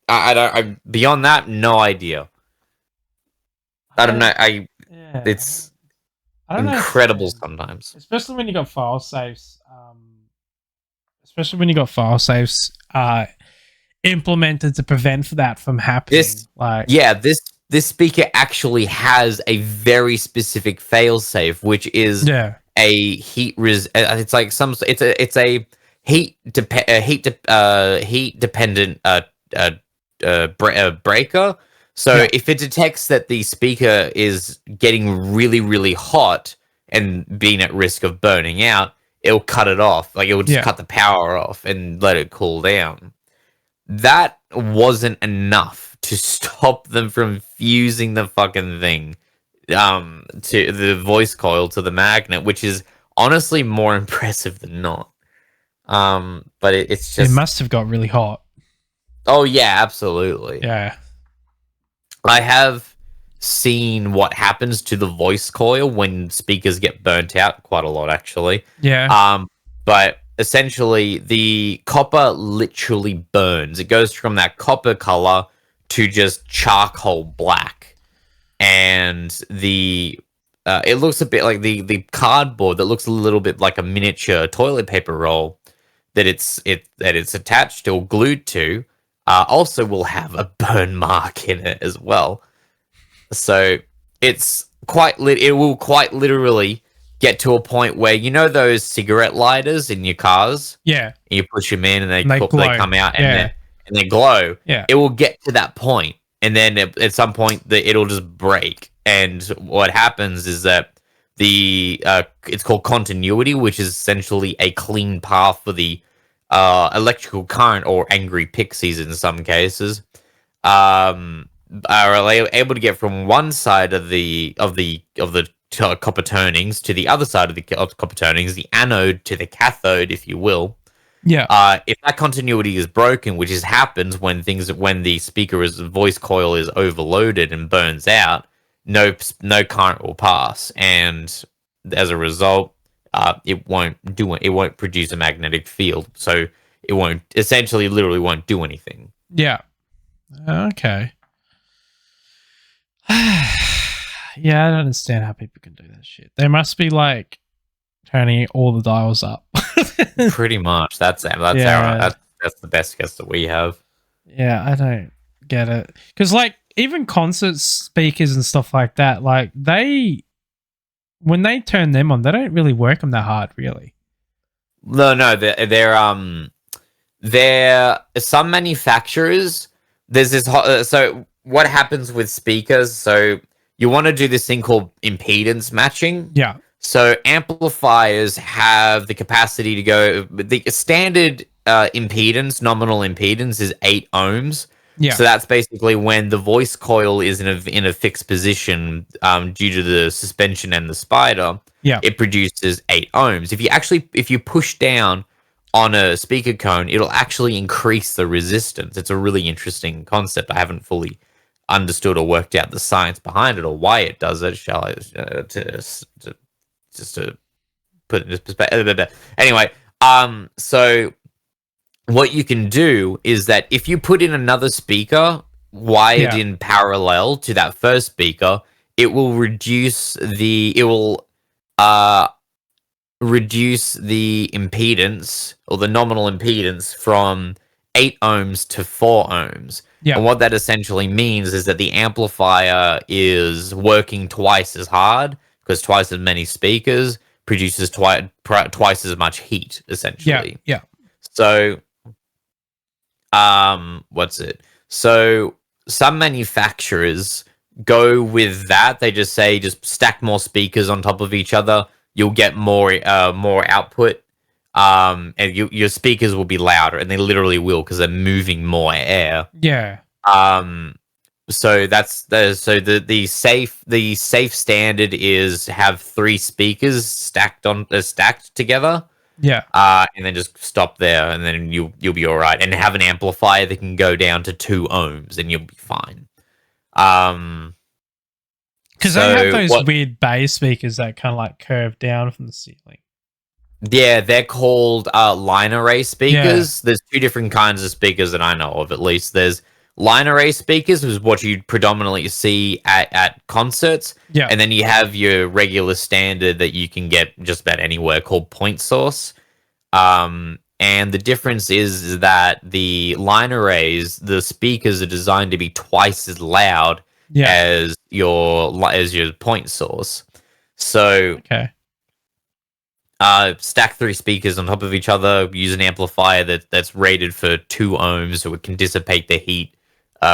I beyond that, no idea. I don't know. It's I don't incredible understand. sometimes. Especially when you got file safes. Implemented to prevent that from happening. This speaker actually has a very specific failsafe, which is a heat it's like it's a heat dependent breaker. So if it detects that the speaker is getting really, really hot and being at risk of burning out, it'll cut it off. Like it will just cut the power off and let it cool down. That wasn't enough to stop them from fusing the fucking thing to the voice coil to the magnet, which is honestly more impressive than not. But it's just, it must have got really hot. Oh yeah, absolutely. Yeah. I have seen what happens to the voice coil when speakers get burnt out quite a lot, actually. Yeah. But essentially, the copper literally burns. It goes from that copper color to just charcoal black, and it looks a bit like the cardboard that looks a little bit like a miniature toilet paper roll that it's attached to or glued to. Also will have a burn mark in it as well. So it will quite literally get to a point where, you know, those cigarette lighters in your cars, Yeah. and you push them in and they glow. come out Yeah. and they glow. Yeah. It will get to that point, and then at some point it'll just break. And what happens is that it's called continuity, which is essentially a clean path for the electrical current, or angry pixies in some cases, are able to get from one side of the copper turnings to the other side of the copper turnings, the anode to the cathode, if you will. Yeah. If that continuity is broken, which happens when the speaker's voice coil is overloaded and burns out, no current will pass, and as a result, it won't produce a magnetic field, so it literally won't do anything. Yeah. Okay. Yeah, I don't understand how people can do that shit. They must be like turning all the dials up. Pretty much. That's the best guess that we have. Yeah, I don't get it. Because like even concert speakers and stuff like that, like when they turn them on, they don't really work them that hard, really. No, they're some manufacturers. There's this so what happens with speakers? So you want to do this thing called impedance matching. Yeah. So amplifiers have the capacity to go. The standard nominal impedance is 8 ohms. Yeah. So that's basically when the voice coil is in a fixed position due to the suspension and the spider. Yeah. It produces 8 ohms. If you push down on a speaker cone, it'll actually increase the resistance. It's a really interesting concept. I haven't fully understood or worked out the science behind it or why it does it. Shall I just to put it in perspective? Anyway, so what you can do is that if you put in another speaker wired in parallel to that first speaker, it will reduce the impedance, or the nominal impedance, from 8 ohms to 4 ohms. Yeah. And what that essentially means is that the amplifier is working twice as hard, because twice as many speakers produces twice as much heat, essentially. Yeah. So, So some manufacturers go with that. They just say, just stack more speakers on top of each other. You'll get more output. And your speakers will be louder, and they literally will, because they're moving more air. Yeah. So the safe standard is have 3 speakers stacked together. Yeah. And then just stop there, and then you'll be all right. And have an amplifier that can go down to 2 ohms, and you'll be fine. Because they have those weird bass speakers that kind of like curve down from the ceiling. Yeah, they're called line array speakers. Yeah. There's 2 different kinds of speakers that I know of, at least. There's line array speakers, which is what you predominantly see at concerts. Yeah. And then you have your regular standard that you can get just about anywhere, called point source. And the difference is that the line arrays, the speakers are designed to be twice as loud as your point source. So stack 3 speakers on top of each other, use an amplifier that's rated for 2 ohms, so it can dissipate the heat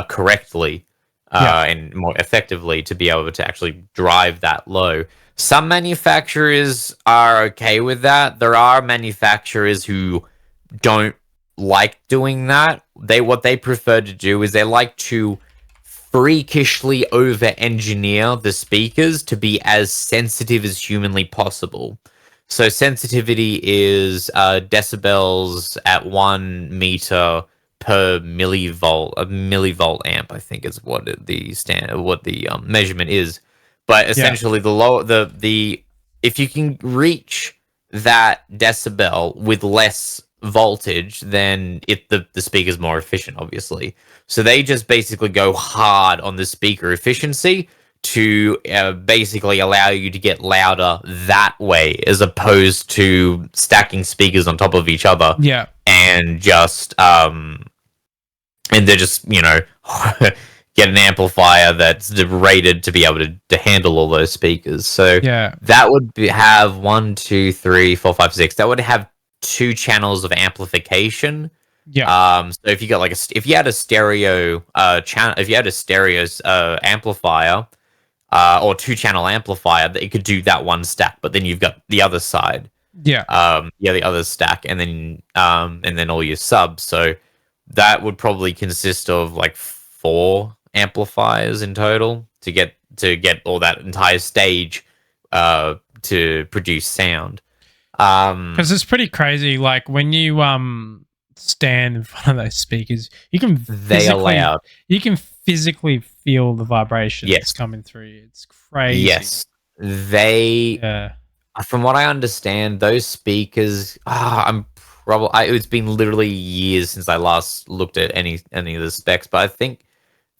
correctly and more effectively to be able to actually drive that low. Some manufacturers are okay with that. There are manufacturers who don't like doing that. What they prefer to do is they like to freakishly over-engineer the speakers to be as sensitive as humanly possible. So sensitivity is decibels at 1 meter per millivolt. A millivolt amp, I think, is what the measurement is. But essentially, the if you can reach that decibel with less voltage, then the speaker's more efficient, obviously. So they just basically go hard on the speaker efficiency to basically allow you to get louder that way, as opposed to stacking speakers on top of each other. Yeah. And just and they're just, get an amplifier that's rated to be able to handle all those speakers. So that would have 1, 2, 3, 4, 5, 6. That would have 2 channels of amplification. Yeah. So if you got if you had a stereo channel, if you had a stereo amplifier, or 2-channel amplifier, that it could do that one stack. But then you've got the other side. Yeah. The other stack, and then all your subs. So that would probably consist of like 4 amplifiers in total to get all that entire stage to produce sound. Because it's pretty crazy. Like when you stand in front of those speakers, you can physically feel the vibrations coming through. It's crazy. Yes, from what I understand, those speakers. It's been literally years since I last looked at any of the specs, but I think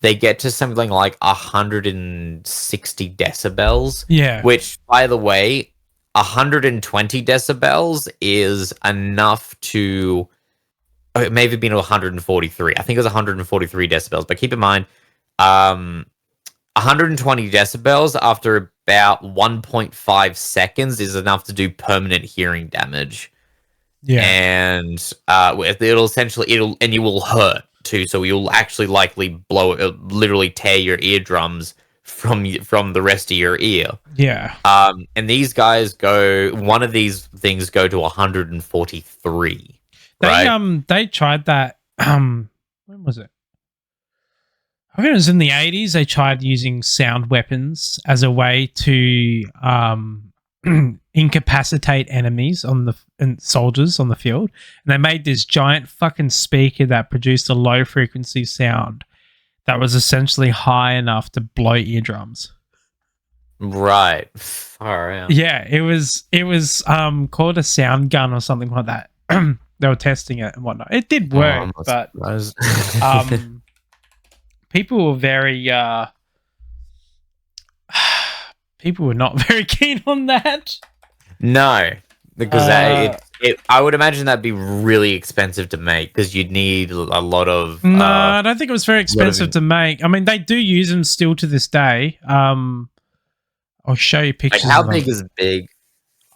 they get to something like 160 decibels. Yeah. Which, by the way, 120 decibels is enough to. It may have been 143. I think it was 143 decibels, but keep in mind, 120 decibels after about 1.5 seconds is enough to do permanent hearing damage. Yeah. And you will hurt too, so you'll actually likely literally tear your eardrums from the rest of your ear. Yeah. And these guys one of these things go to 143. They tried that. When was it? I think it was in the 80s. They tried using sound weapons as a way to incapacitate enemies and soldiers on the field. And they made this giant fucking speaker that produced a low frequency sound that was essentially high enough to blow eardrums. Right. Far out. Yeah, it was called a sound gun or something like that. They were testing it and whatnot. It did work, but people were very people were not very keen on that. No, because I would imagine that'd be really expensive to make, because you'd need a lot of. No, I don't think it was very expensive to make. I mean, they do use them still to this day. I'll show you pictures. Like, how big is big?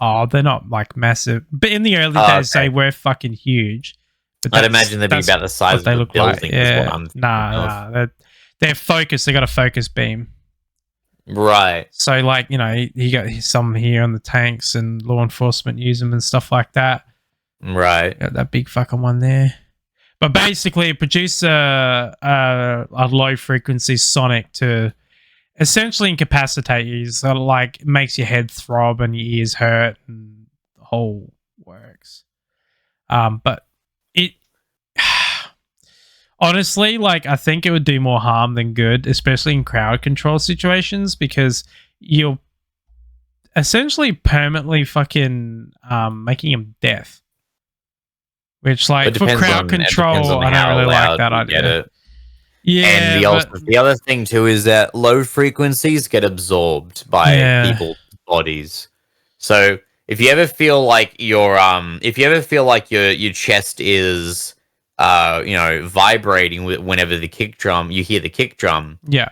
Oh, they're not like massive, but in the early days they were fucking huge. But I'd imagine they'd be about the size of the building. Like. Yeah, they're focused. They got a focus beam. Right. So, like, you got some here on the tanks, and law enforcement use them and stuff like that. Right. Got that big fucking one there. But basically, it produced a low frequency sonic to essentially incapacitate you. So, like, it makes your head throb and your ears hurt, and the whole works. But it honestly, like, I think it would do more harm than good, especially in crowd control situations, because you're essentially permanently fucking making them deaf. Which, like, for crowd control, I don't really like that idea. Yeah, and the other thing too is that low frequencies get absorbed by people's bodies. So if you ever feel like your chest is vibrating whenever you hear the kick drum. Yeah.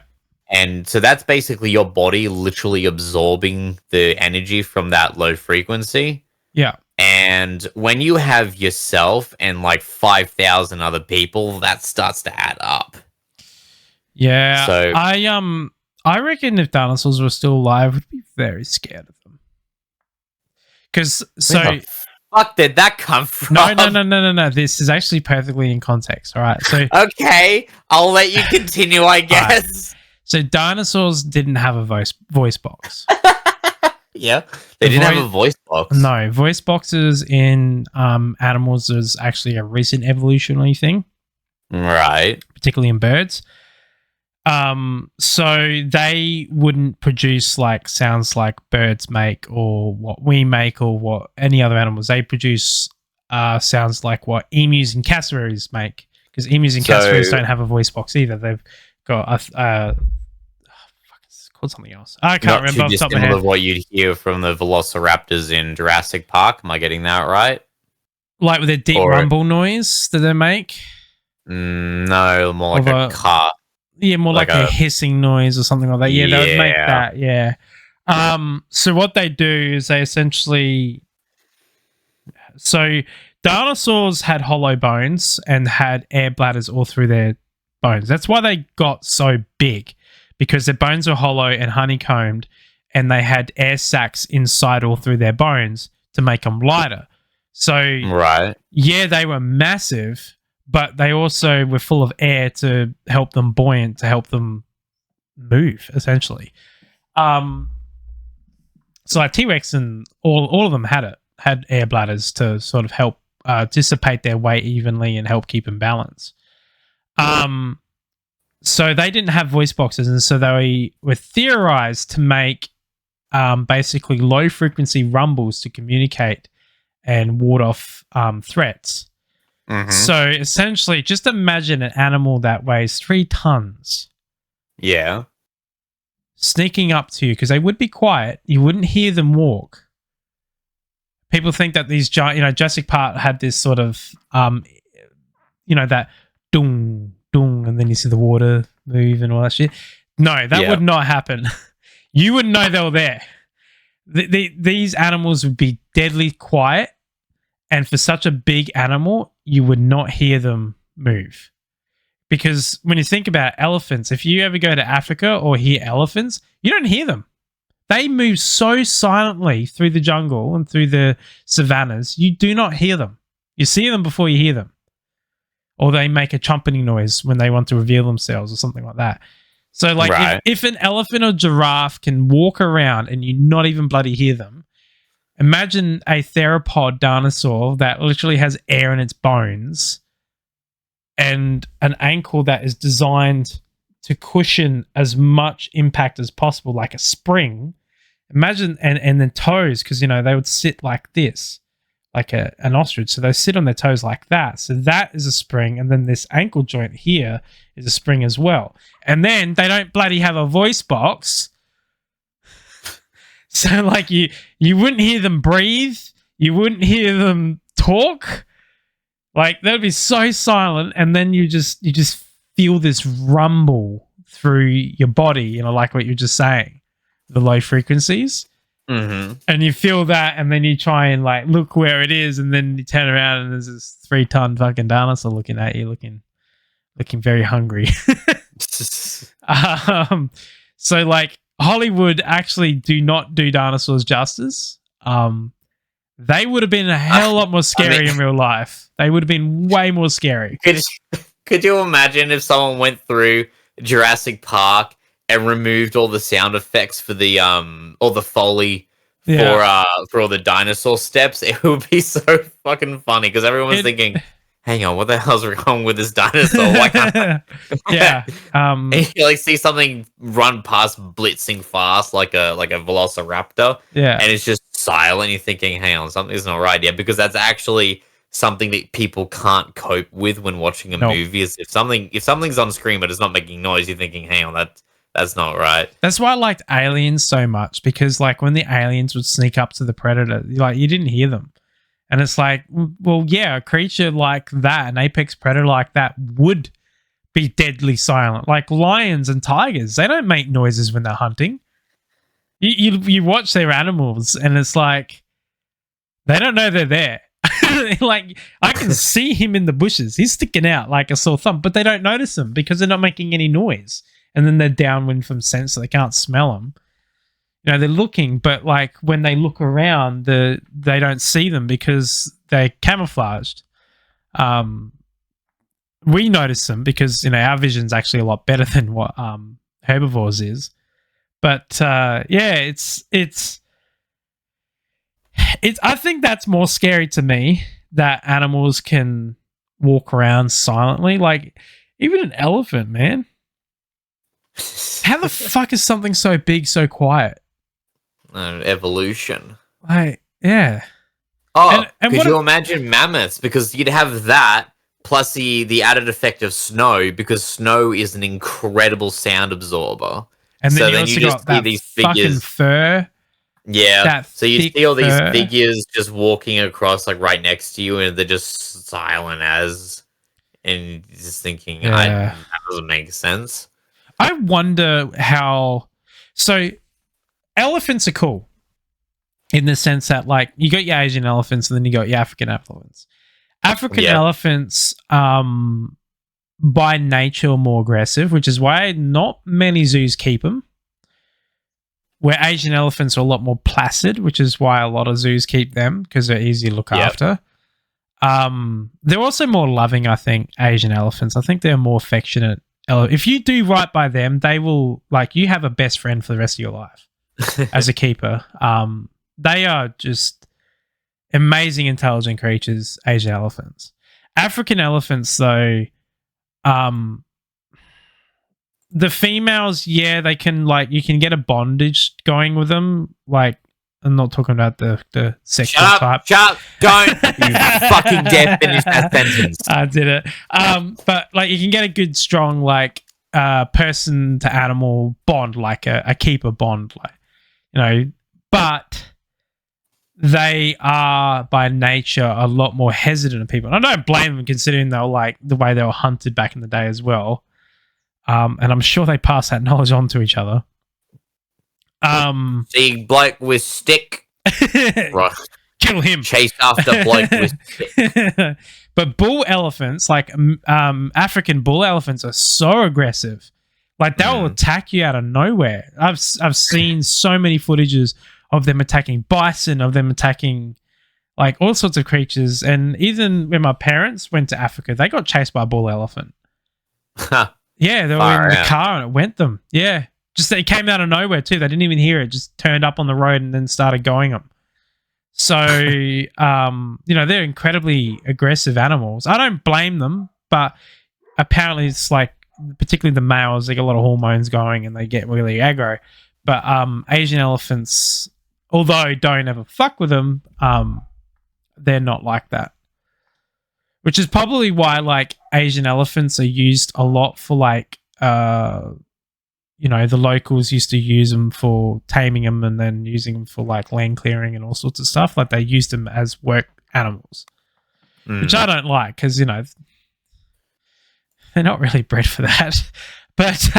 And so that's basically your body literally absorbing the energy from that low frequency. Yeah. And when you have yourself and like 5,000 other people, that starts to add up. Yeah. So I reckon if dinosaurs were still alive, I'd be very scared of them. Because where the fuck did that come from? No. This is actually perfectly in context. All right. So okay, I'll let you continue, I guess. Right. So dinosaurs didn't have a voice box. Yeah, they didn't have a voice box. No, voice boxes in animals is actually a recent evolutionary thing. Right. particularly in birds. So they wouldn't produce like sounds like birds make or what we make or what any other animals. They produce sounds like what emus and cassowaries make, because emus and cassowaries don't have a voice box either. They've got it's called something else. I can't Not remember too off the top of my dissimilar head. of what you'd hear from the velociraptors in Jurassic Park. Am I getting that right? Like with the deep Or- rumble noise that they make. No, more like Of a car. Yeah, more like, a hissing noise or something like that. Yeah, they would make Yeah. that. Yeah. So what they do is they essentially. So dinosaurs had hollow bones and had air bladders all through their bones. That's why they got so big, because their bones were hollow and honeycombed, and they had air sacs inside all through their bones to make them lighter. So Right. yeah, they were massive, but they also were full of air to help them buoyant, to help them move, essentially. So like T-Rex and all of them had air bladders to sort of help dissipate their weight evenly and help keep them balanced. So they didn't have voice boxes, and so they were theorized to make basically low frequency rumbles to communicate and ward off threats. Mhm. So essentially, just imagine an animal that weighs 3 tons Yeah. sneaking up to you, because they would be quiet. You wouldn't hear them walk. People think that these giant, Jurassic Park had this sort of, that dung, dung, and then you see the water move and all that shit. No, that would not happen. You wouldn't know they were there. These animals would be deadly quiet, and for such a big animal, you would not hear them move. Because when you think about elephants, if you ever go to Africa or hear elephants, you don't hear them. They move so silently through the jungle and through the savannas, you do not hear them. You see them before you hear them. Or they make a trumpeting noise when they want to reveal themselves or something like that. So like if an elephant or giraffe can walk around and you not even bloody hear them, imagine a theropod dinosaur that literally has air in its bones and an ankle that is designed to cushion as much impact as possible, like a spring. Imagine, and then toes, because, they would sit like this, like an ostrich. So they sit on their toes like that. So that is a spring. And then this ankle joint here is a spring as well. And then they don't bloody have a voice box. So like you wouldn't hear them breathe. You wouldn't hear them talk. Like that would be so silent. And then you just feel this rumble through your body, like what you're just saying, the low frequencies. Mm-hmm. And you feel that, and then you try and like look where it is, and then you turn around and there's this 3-ton fucking dinosaur looking at you, looking very hungry. So like Hollywood actually do not do dinosaurs justice. They would have been a hell of a lot more scary in real life. They would have been way more scary. Could you imagine if someone went through Jurassic Park and removed all the sound effects for the all the Foley for all the dinosaur steps? It would be so fucking funny because everyone's thinking, hang on, what the hell's wrong with this dinosaur? Why can't you like see something run past blitzing fast like a velociraptor, and it's just silent. You're thinking, hang on, something's not right. Yeah, because that's actually something that people can't cope with when watching a movie. Is if something's on screen but it's not making noise, you're thinking, hang on, that's not right. That's why I liked Aliens so much, because like when the aliens would sneak up to the predator, like you didn't hear them. And it's like, well, yeah, a creature like that, an apex predator like that would be deadly silent. Like lions and tigers, they don't make noises when they're hunting. You watch their animals and it's like, they don't know they're there. Like, I can see him in the bushes. He's sticking out like a sore thumb, but they don't notice him because they're not making any noise. And then they're downwind from scent, so they can't smell them. They're looking, but like when they look around, they don't see them because they're camouflaged. We notice them because our vision's actually a lot better than what herbivores is. But it's I think that's more scary to me, that animals can walk around silently. Like even an elephant, man. How the fuck is something so big so quiet? Evolution. Like, yeah. Oh, And could what you imagine mammoths? Because you'd have that plus the added effect of snow, because snow is an incredible sound absorber. And then So you then also you just got see that these fucking figures. fur. Yeah. That So you thick see all these fur. figures just walking across, like right next to you, and they're just silent as, and you're just thinking, Yeah. that doesn't make sense. I wonder how. So, elephants are cool in the sense that, like, you got your Asian elephants and then you got your African elephants. African Yeah. elephants, by nature, are more aggressive, which is why not many zoos keep them. Where Asian elephants are a lot more placid, which is why a lot of zoos keep them because they're easy to look after. They're also more loving, I think, Asian elephants. I think they're more affectionate. If you do right by them, they will, like, you have a best friend for the rest of your life as a keeper. They are just amazing, intelligent creatures, Asian elephants. African elephants, though, the females, yeah, they can, like, you can get a bondage going with them. Like, I'm not talking about the sexual type. Shut up! Don't you fucking dare finish that sentence. I did it. But like, you can get a good, strong, like, person to animal bond, like a keeper bond, like, you know. But they are by nature a lot more hesitant of people. And I don't blame them, considering they were like the way they were hunted back in the day as well. And I'm sure they pass that knowledge on to each other. See bloke with stick, right? Kill him. Chase after bloke with stick. But bull elephants, like African bull elephants, are so aggressive. Like, they will attack you out of nowhere. I've seen so many footages of them attacking bison, of them attacking like all sorts of creatures. And even when my parents went to Africa, they got chased by a bull elephant. Yeah, they were in the car and it went them. Yeah. Just, it came out of nowhere too. They didn't even hear it. Just turned up on the road and then started going them. So, you know, they're incredibly aggressive animals. I don't blame them, but apparently it's like, particularly the males, they get a lot of hormones going and they get really aggro. But Asian elephants, although don't ever fuck with them, they're not like that. Which is probably why, like, Asian elephants are used a lot for, like, you know, the locals used to use them for taming them and then using them for, like, land clearing and all sorts of stuff. Like, they used them as work animals, which I don't like because, you know, they're not really bred for that. But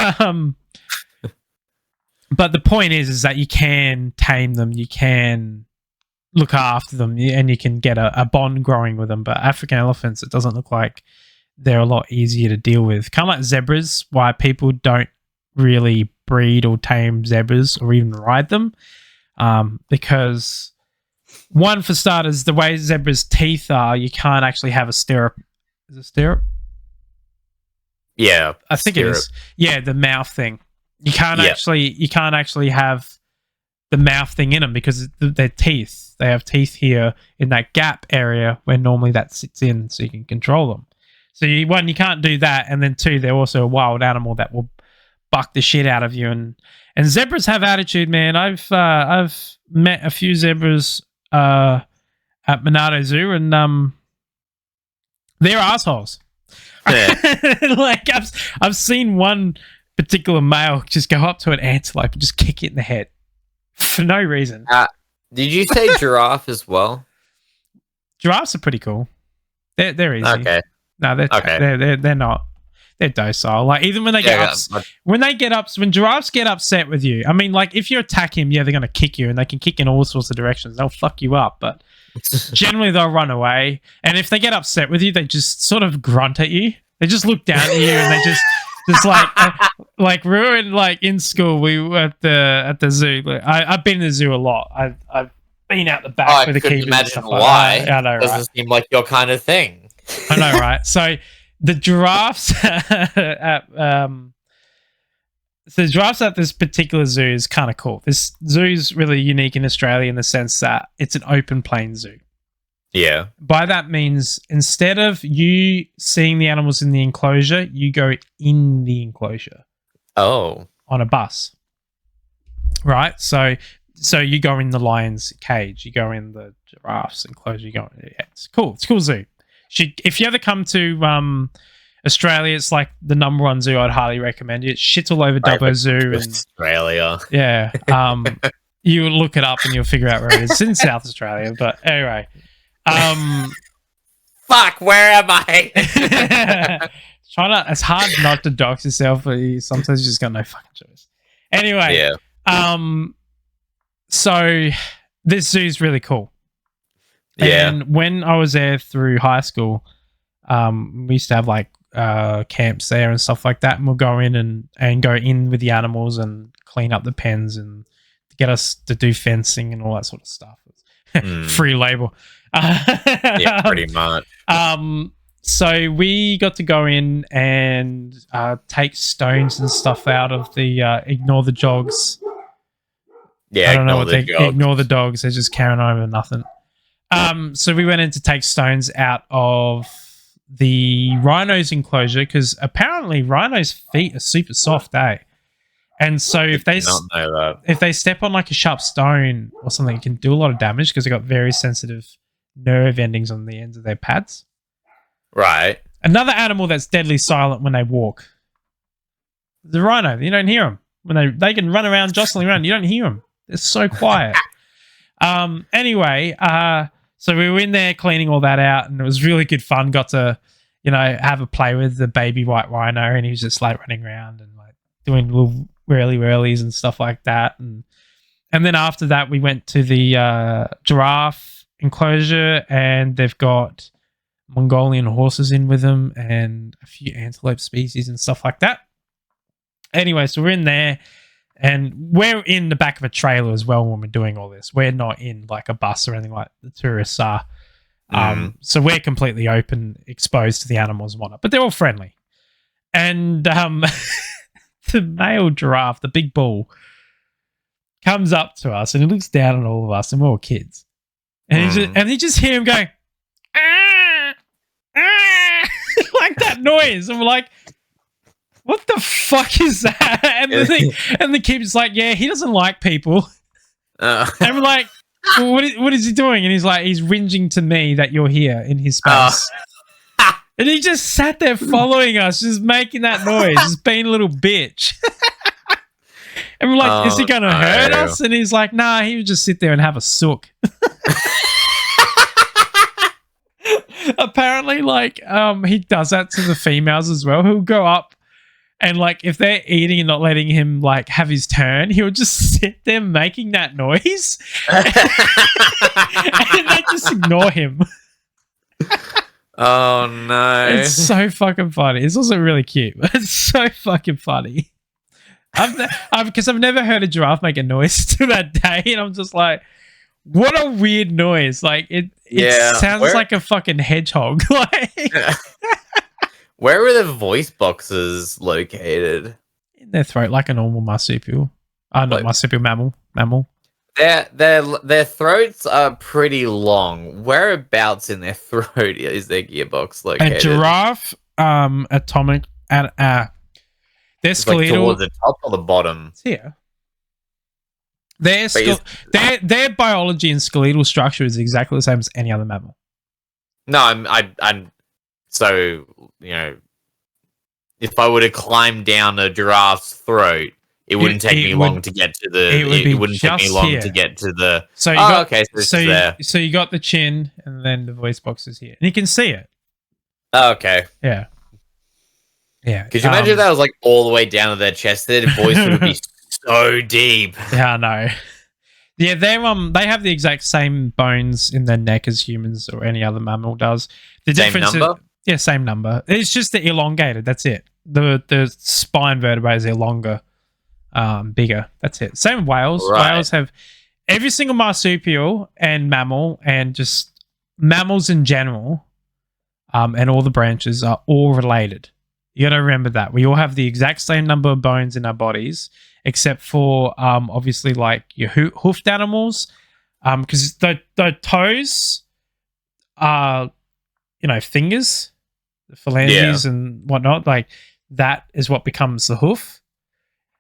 the point is that you can tame them, you can look after them, and you can get a bond growing with them. But African elephants, it doesn't look like they're a lot easier to deal with. Kind of like zebras, why people don't really breed or tame zebras or even ride them. Because, one, for starters, the way zebras' teeth are, you can't actually have a stirrup. Is it stirrup? Yeah, I think it is. Yeah, the mouth thing. You can't actually have the mouth thing in them because their teeth. They have teeth here in that gap area where normally that sits in, so you can control them. So you can't do that, and then two, they're also a wild animal that will buck the shit out of you. And zebras have attitude, man. I've met a few zebras at Monado Zoo, and they're assholes. Yeah. Like, I've seen one particular male just go up to an antelope and just kick it in the head for no reason. Did you say giraffe as well? Giraffes are pretty cool. They're easy. Okay. No, they're not. They're docile. Like, even when they when giraffes get upset with you, I mean, like, if you attack him, yeah, they're gonna kick you, and they can kick in all sorts of directions. They'll fuck you up, but generally they'll run away. And if they get upset with you, they just sort of grunt at you. They just look down at you, and they just like we were in school. We were at the zoo. Like, I've been to the zoo a lot. I've been out the back with the keepers. I couldn't imagine why. I know, right? Doesn't seem like your kind of thing. I know, right? So the giraffes at this particular zoo is kind of cool. This zoo is really unique in Australia in the sense that it's an open plain zoo. Yeah. By that means instead of you seeing the animals in the enclosure, you go in the enclosure Oh. on a bus. Right? So you go in the lion's cage, you go in the giraffe's enclosure, you go in, yeah, it's cool. It's a cool zoo. If you ever come to Australia, it's like the number one zoo I'd highly recommend. It shits all over Dubbo Zoo. And, Australia. yeah. You look it up and you'll figure out where it is. It's in South Australia. But anyway. Fuck, where am I? It's hard not to dox yourself, but sometimes you just got no fucking choice. Anyway. Yeah. So this zoo's really cool. Yeah. And when I was there through high school, we used to have like camps there and stuff like that, and we'll go in and go in with the animals and clean up the pens and get us to do fencing and all that sort of stuff. Free labor. Yeah, pretty much. So we got to go in and take stones and stuff out of the ignore the jogs. Yeah, I don't know what they ignore the dogs. They're just carrying over nothing. So we went in to take stones out of the rhino's enclosure because apparently rhinos' feet are super soft, eh? And so if they step on like a sharp stone or something, it can do a lot of damage because they've got very sensitive nerve endings on the ends of their pads. Right. Another animal that's deadly silent when they walk. The rhino. You don't hear them. When they can run around jostling around, you don't hear them. They're so quiet. Anyway, so we were in there cleaning all that out, and it was really good fun. Got to, have a play with the baby white rhino, and he was just like running around and like doing little whirlies and stuff like that. And then after that, we went to the giraffe enclosure, and they've got Mongolian horses in with them and a few antelope species and stuff like that. Anyway, so we're in there. And we're in the back of a trailer as well when we're doing all this. We're not in like a bus or anything like the tourists are. So we're completely open, exposed to the animals and whatnot. But they're all friendly. And the male giraffe, the big bull, comes up to us and he looks down at all of us and we're all kids. And you just hear him going, ah, ah, like that noise. And we're like, what the fuck is that? And the kid's like, yeah, he doesn't like people. And we're like, well, what is he doing? And he's like, he's whinging to me that you're here in his space. And he just sat there following us, just making that noise, just being a little bitch. And we're like, is he going to hurt us? And he's like, nah, he would just sit there and have a sook. Apparently, like, he does that to the females as well. He'll go up and, like, if they're eating and not letting him, like, have his turn, he'll just sit there making that noise. And they just ignore him. Oh, no. It's so fucking funny. It's also really cute. But it's so fucking funny. Because I've never heard a giraffe make a noise to that day. And I'm just like, what a weird noise. Like, it sounds like a fucking hedgehog. Like... Where were the voice boxes located? In their throat, like a normal marsupial. Not marsupial, mammal. Their throats are pretty long. Whereabouts in their throat is their gearbox located? A giraffe, atomic, and their skeletal. Like towards the top or the bottom? It's here. Their biology and skeletal structure is exactly the same as any other mammal. No, I'm so, if I were to climb down a giraffe's throat, it wouldn't take me long to get to the. It wouldn't take me long to get to the. So you got, okay, so this is there. So you got the chin, and then the voice box is here, and you can see it. Oh, okay. Yeah. Could you imagine if that was like all the way down to their chest? Their voice would be so deep. Yeah, I know. Yeah, they have the exact same bones in their neck as humans or any other mammal does. The difference same number? Yeah, same number. It's just the elongated. That's it. The spine vertebrae is longer, bigger. That's it. Same with whales. Right. Whales have every single marsupial and mammal, and just mammals in general, and all the branches are all related. You got to remember that we all have the exact same number of bones in our bodies, except for obviously like your hoofed animals, because the toes are, fingers, the phalanges and whatnot. Like that is what becomes the hoof.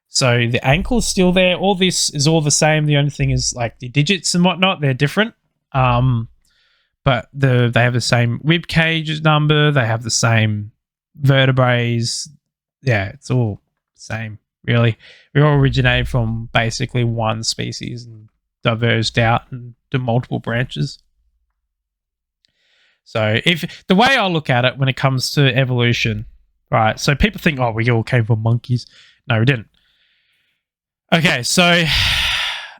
So the ankle is still there. All this is all the same. The only thing is like the digits and whatnot, they're different. But they have the same rib cage number. They have the same vertebrae. Yeah, it's all the same, really. We all originated from basically one species and diverged out into multiple branches. So if the way I look at it when it comes to evolution, right? So people think, oh, we all came from monkeys. No, we didn't. Okay, so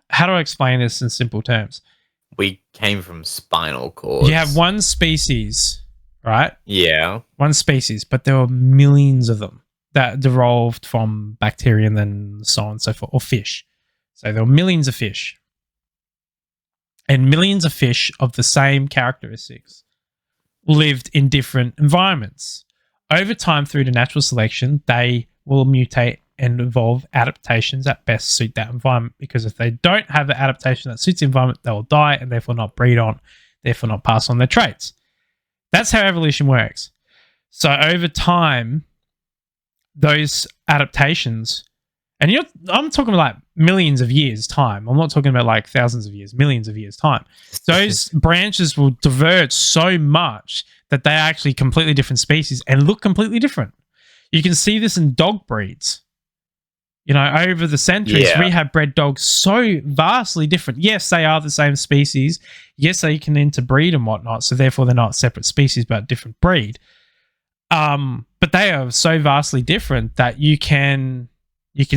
how do I explain this in simple terms? We came from spinal cords. You have one species, right? Yeah. One species, but there were millions of them that evolved from bacteria and then so on and so forth, or fish. So there were millions of fish. And millions of fish of the same characteristics lived in different environments. Over time, through the natural selection, they will mutate and evolve adaptations that best suit that environment, because if they don't have the adaptation that suits the environment, they will die and therefore not breed on, therefore not pass on their traits. That's how evolution works. So over time, those adaptations, and I'm talking like millions of years time. I'm not talking about like thousands of years, millions of years time. Those branches will diverge so much that they're actually completely different species and look completely different. You can see this in dog breeds. Over the centuries, we have bred dogs so vastly different. Yes, they are the same species. Yes, they can interbreed and whatnot, so therefore they're not separate species but different breed. But they are so vastly different that you can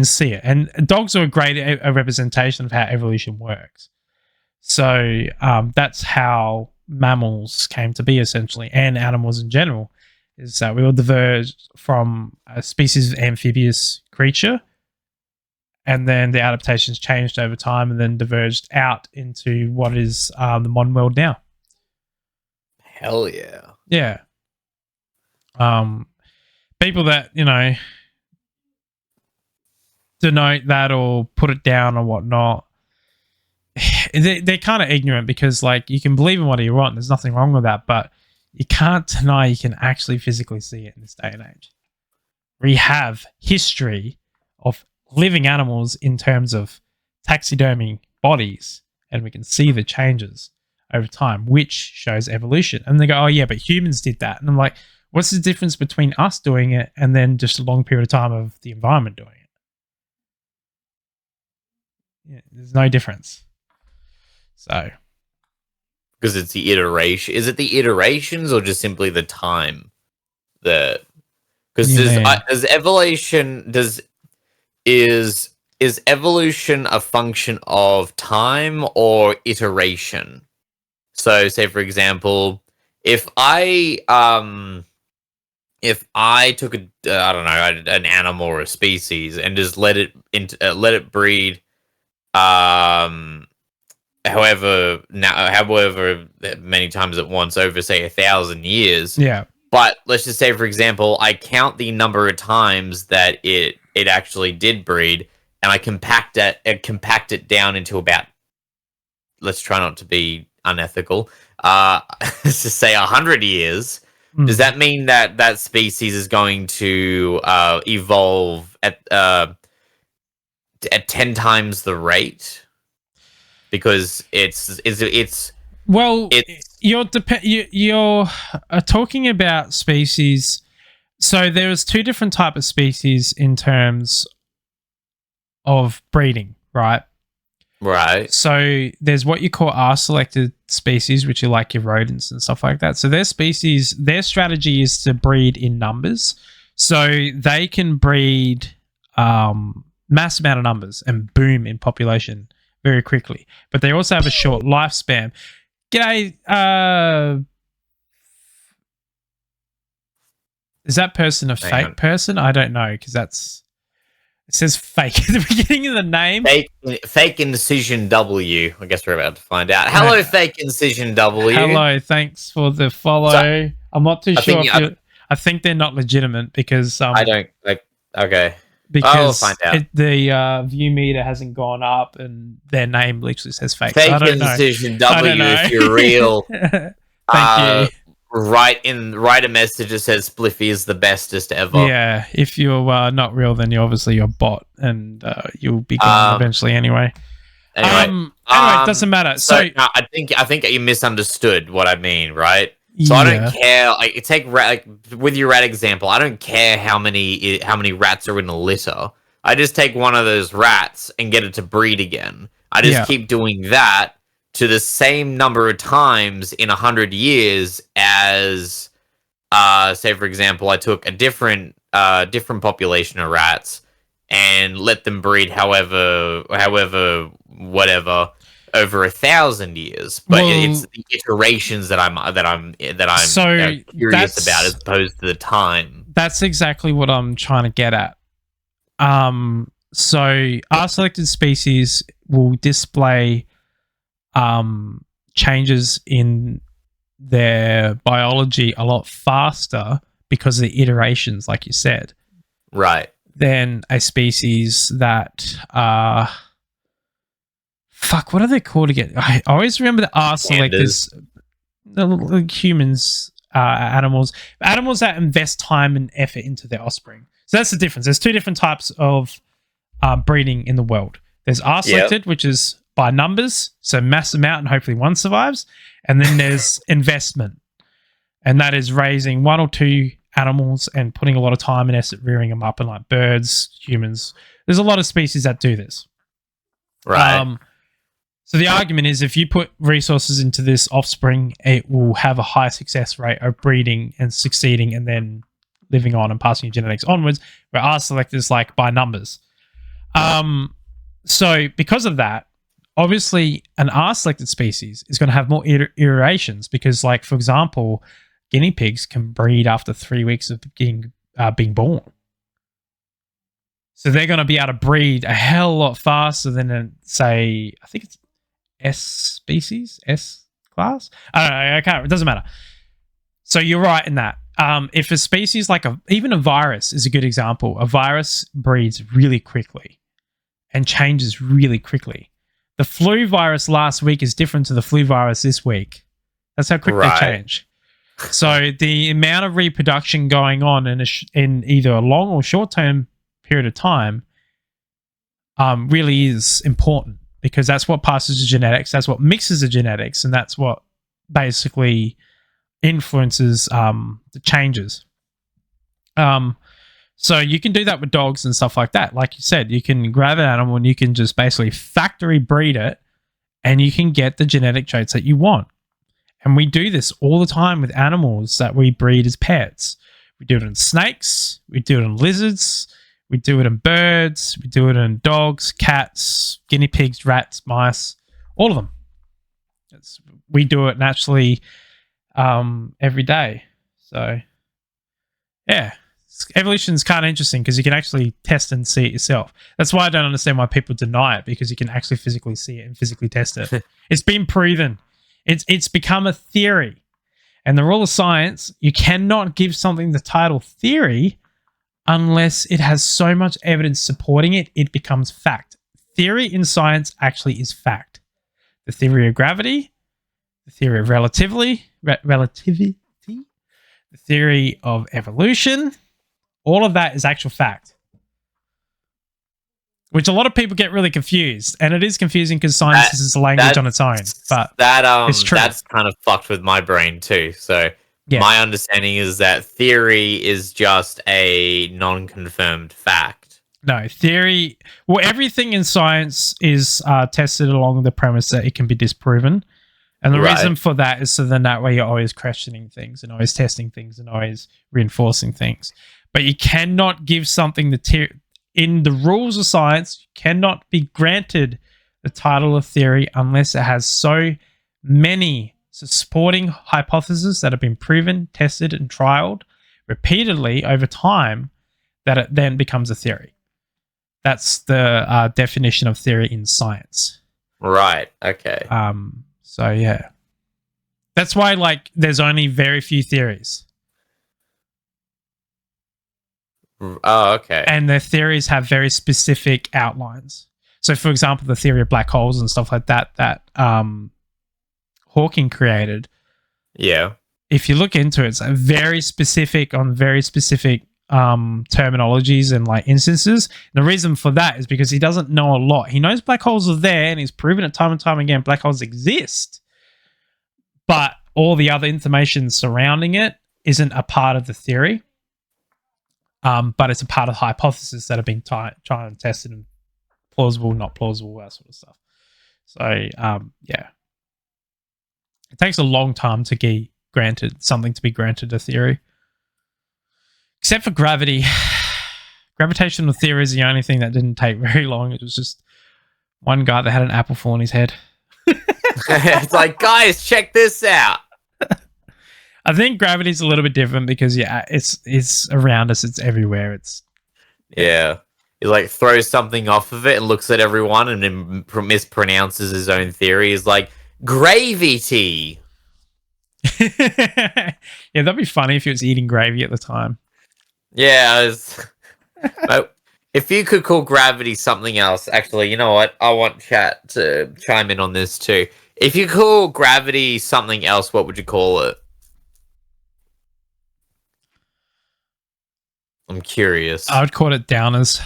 see it. And dogs are a great representation of how evolution works. So that's how mammals came to be, essentially, and animals in general, is that we all diverged from a species of amphibious creature, and then the adaptations changed over time and then diverged out into what is the modern world now. Hell yeah. Yeah. People that, denote that or put it down or whatnot, they're kind of ignorant, because like you can believe in what you want. There's nothing wrong with that, but you can't deny you can actually physically see it in this day and age. We have history of living animals in terms of taxidermy bodies, and we can see the changes over time, which shows evolution. And they go, oh yeah, but humans did that. And I'm like, what's the difference between us doing it and then just a long period of time of the environment doing it? Yeah, there's no difference. So, because it's the iteration. Is it the iterations or just simply the time that? Because does evolution is evolution a function of time or iteration? So, say for example, if I took an animal or a species and just let it breed, however many times at once over say 1,000 years. Yeah. But let's just say, for example, I count the number of times that it actually did breed, and I compact it down into about, let's try not to be unethical, let's just say 100 years. Does that mean that species is going to evolve at 10 times the rate? Because you're talking about species. So there's two different types of species in terms of breeding, right? Right. So there's what you call R-selected species, which are like your rodents and stuff like that. So their strategy is to breed in numbers. So they can breed mass amount of numbers and boom in population very quickly. But they also have a short lifespan. G'day. Is that person a fake person? I don't know, because it says fake at the beginning of the name. Fake Incision W. I guess we're about to find out. Hello, Fake Incision W. Hello, thanks for the follow. So, I'm not too sure I think they're not legitimate, because I don't like. Okay. Because I'll find out. The view meter hasn't gone up and their name literally says fake. Fake so I don't Incision know. W if you're real. Thank you. Write a message that says Spliffy is the bestest ever. Yeah, if you're not real, then you're obviously a bot, and you'll be gone eventually anyway. Anyway, it doesn't matter. So no, I think you misunderstood what I mean, right? So I don't care. Like, with your rat example, I don't care how many rats are in a litter. I just take one of those rats and get it to breed again. I just keep doing that to the same number of times in 100 years as, say for example, I took a different population of rats and let them breed however whatever over 1,000 years. But it's the iterations that I'm curious about as opposed to the time. That's exactly what I'm trying to get at. So our selected species will display changes in their biology a lot faster because of the iterations, like you said. Right. Than a species that are... Fuck, what are they called again? I always remember the R selectors. The humans, animals that invest time and effort into their offspring. So that's the difference. There's two different types of breeding in the world. There's R selected, which is by numbers, so mass amount, and hopefully one survives. And then there's investment, and that is raising one or two animals and putting a lot of time and effort rearing them up, and like birds, humans. There's a lot of species that do this. Right. So the argument is if you put resources into this offspring, it will have a high success rate of breeding and succeeding and then living on and passing your genetics onwards, where R selectors like by numbers. So because of that, obviously an R selected species is going to have more iterations because, like, for example, guinea pigs can breed after 3 weeks of being born. So they're going to be able to breed a hell of a lot faster than, say, I think it's S species, S class. I don't know. I can't. It doesn't matter. So you're right in that. If a species like even a virus is a good example. A virus breeds really quickly and changes really quickly. The flu virus last week is different to the flu virus this week. That's how quick they change. So the amount of reproduction going on in either a long or short term period of time really is important. Because that's what passes the genetics, that's what mixes the genetics, and that's what basically influences the changes. So you can do that with dogs and stuff like that. Like you said, you can grab an animal and you can just basically factory breed it, and you can get the genetic traits that you want. And we do this all the time with animals that we breed as pets. We do it in snakes, we do it in lizards, we do it in birds, we do it in dogs, cats, guinea pigs, rats, mice, all of them. We do it naturally every day. So, yeah, evolution is kind of interesting because you can actually test and see it yourself. That's why I don't understand why people deny it, because you can actually physically see it and physically test it. It's been proven. It's become a theory. And the rule of science, you cannot give something the title theory unless it has so much evidence supporting it, it becomes fact. Theory in science actually is fact. The theory of gravity, the theory of relativity, the theory of evolution, all of that is actual fact. Which a lot of people get really confused. And it is confusing because science is a language on its own. But it's true. That's kind of fucked with my brain too. So my understanding is that theory is just a non-confirmed fact. No, theory... Well, everything in science is tested along the premise that it can be disproven. And the reason for that is so then that way you're always questioning things and always testing things and always reinforcing things. But you cannot give something in the rules of science, you cannot be granted the title of theory unless it has so many supporting hypotheses that have been proven, tested, and trialed repeatedly over time that it then becomes a theory. That's the definition of theory in science. Right. Okay. So yeah, that's why like there's only very few theories. Oh, okay. And the theories have very specific outlines. So, for example, the theory of black holes and stuff like that Hawking created Yeah. If you look into it, it's very specific on very specific terminologies and like instances. And the reason for that is because he doesn't know a lot. He knows black holes are there, and he's proven it time and time again. Black holes exist, but all the other information surrounding it isn't a part of the theory. But it's a part of hypotheses that have been trying and tested and plausible, not plausible, that sort of stuff. So yeah, it takes a long time to be granted a theory. Except for gravity. Gravitational theory is the only thing that didn't take very long. It was just one guy that had an apple fall on his head. It's like, guys, check this out. I think gravity's a little bit different because it's around us, it's everywhere. Yeah. He like throws something off of it and looks at everyone and then mispronounces his own theory. He's like, gravy tea. Yeah, that'd be funny if he was eating gravy at the time. Yeah, if you could call gravity something else, actually, you know what? I want chat to chime in on this too. If you call gravity something else, what would you call it? I'm curious. I would call it downers.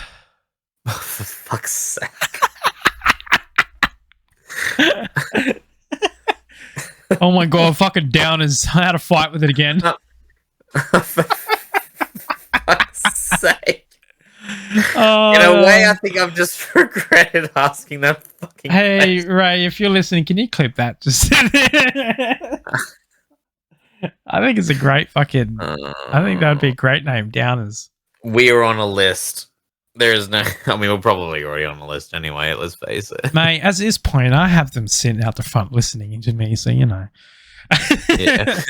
For fuck's sake. Oh my god, fucking downers. I had a fight with it again. For fuck's sake. In a way, I think I've just regretted asking that fucking Hey, question. Ray, if you're listening, can you clip that? Just I think it's a great fucking... I think that would be a great name, Downers. We are on a list. There's no... I mean, we're probably already on a list anyway, let's face it. Mate, at this point, I have them sitting out the front listening to me, so you know. Yeah.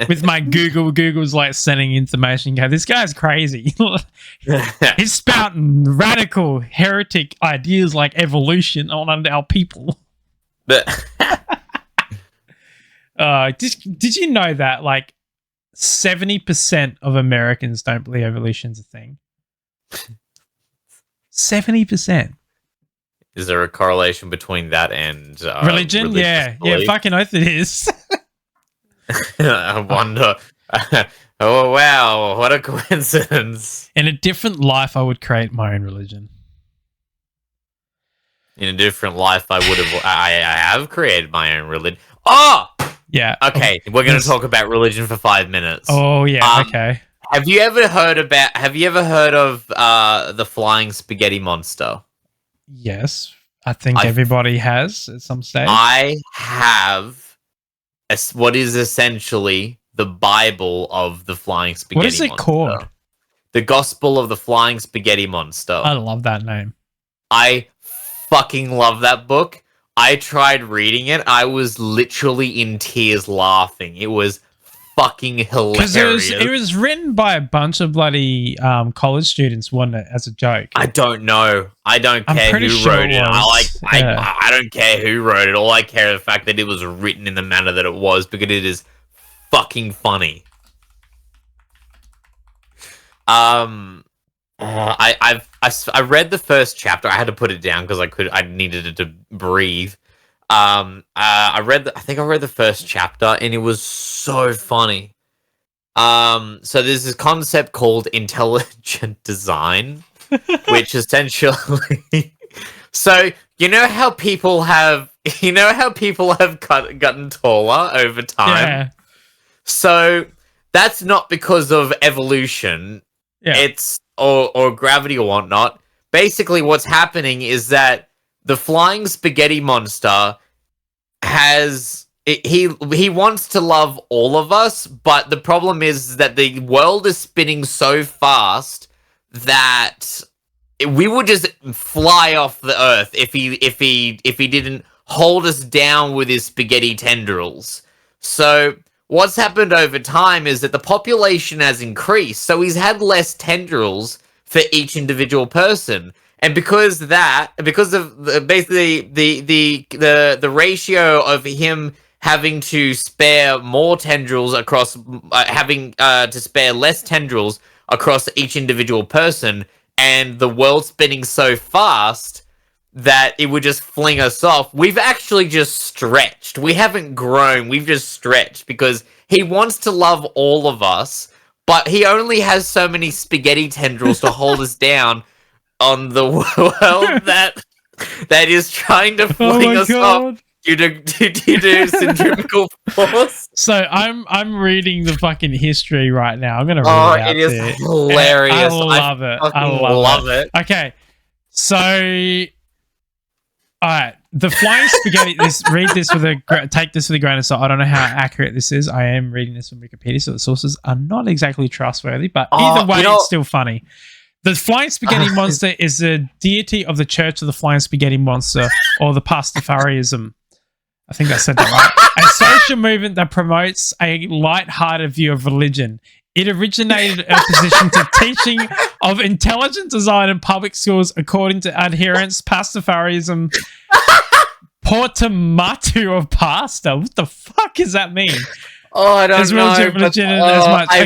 with my Google's like sending information. Go, this guy's crazy. He's spouting radical heretic ideas like evolution on our people. But Did you know that like 70% of Americans don't believe evolution's a thing? 70%. is there a correlation between that and Religion? Yeah, fucking oath it is. I wonder. Oh wow, what a coincidence! In a different life, I would create my own religion. In a different life, I would have. I have created my own religion. Oh, yeah. Okay, we're going to talk about religion for 5 minutes. Oh yeah. Okay. Have you ever heard of the flying spaghetti monster? Yes, I think everybody has at some stage. I have what is essentially the Bible of the flying spaghetti monster. What is it called? The Gospel of the Flying Spaghetti Monster. I love that name. I fucking love that book. I tried reading it. I was literally in tears laughing. It was fucking hilarious. Because it was written by a bunch of bloody college students, wasn't it, as a joke? I don't know. I don't care who wrote it. I don't care who wrote it. All I care is the fact that it was written in the manner that it was, because it is fucking funny. I read the first chapter. I had to put it down because I needed it to breathe. I read the first chapter and it was so funny. So there's this concept called intelligent design, which essentially, so you know how people have gotten taller over time. Yeah. So that's not because of evolution. Yeah. It's or gravity or whatnot. Basically, what's happening is that the flying spaghetti monster he wants to love all of us, but the problem is that the world is spinning so fast that we would just fly off the earth if he didn't hold us down with his spaghetti tendrils. So what's happened over time is that the population has increased, so he's had less tendrils for each individual person. And because of basically the ratio of him having to spare more tendrils across, having to spare less tendrils across each individual person, and the world spinning so fast, that it would just fling us off. We've actually just stretched. We haven't grown. We've just stretched because he wants to love all of us, but he only has so many spaghetti tendrils to hold us down on the world that is trying to fling us off due to centrifugal force. So I'm reading the fucking history right now. I'm gonna read it out. It is hilarious. I love it. I love it. Okay, so all right, the flying spaghetti. Take this with a grain of salt. I don't know how accurate this is. I am reading this from Wikipedia, so the sources are not exactly trustworthy. But either way, it's still funny. The flying spaghetti monster is a deity of the Church of the Flying Spaghetti Monster, or the Pastafarianism. I think I said that right. A social movement that promotes a light-hearted view of religion. It originated in opposition to teaching of intelligent design in public schools, according to adherents. Pastafarianism, portamatu of pasta. What the fuck does that mean? Oh, I don't know. I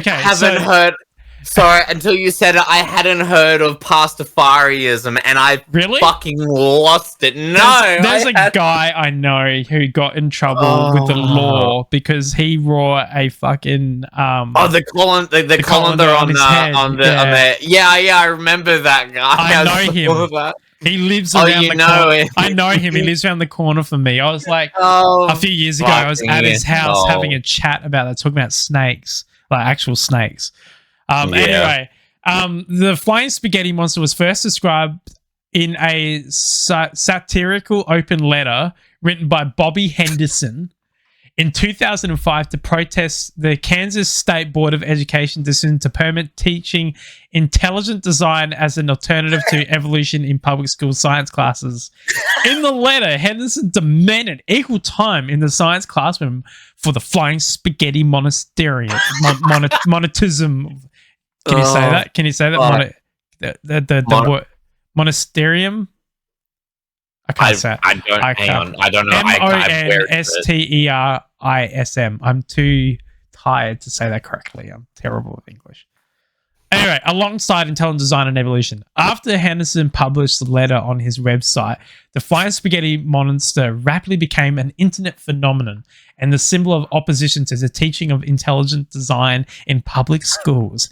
haven't heard. Sorry, until you said it, I hadn't heard of Pastafarianism, and I fucking lost it. No, there's a guy I know who got in trouble with the law because he wore a fucking the colander on his head. I remember that guy. I know him. He lives around the corner. I know him. He lives around the corner from me. I was like, a few years ago, I was at his house having a chat about that, talking about snakes, like actual snakes. Anyway, the flying spaghetti monster was first described in a satirical open letter written by Bobby Henderson in 2005 to protest the Kansas State Board of Education decision to permit teaching intelligent design as an alternative to evolution in public school science classes. In the letter, Henderson demanded equal time in the science classroom for the flying spaghetti monastery. Monetism. Can you say that? Can you say that? The word monasterium? I can't say it. I don't know. Monsterism. I'm too tired to say that correctly. I'm terrible with English. Anyway, alongside Intelligent Design and Evolution, after Henderson published the letter on his website, the flying spaghetti monster rapidly became an internet phenomenon and the symbol of opposition to the teaching of intelligent design in public schools.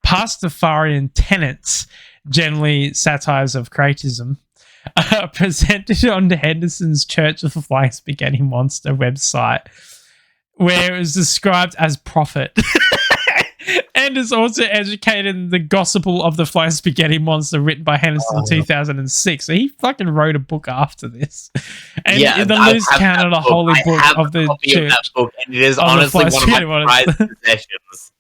Pastafarian tenets, generally satires of creatism, presented on the Henderson's Church of the Flying Spaghetti Monster website, where it was described as prophet. And is also educated in the Gospel of the Flying Spaghetti Monster, written by Henderson in 2006. So he fucking wrote a book after this. And in the loose canon, the holy book of the Church. That book, and it is honestly one of my prized possessions.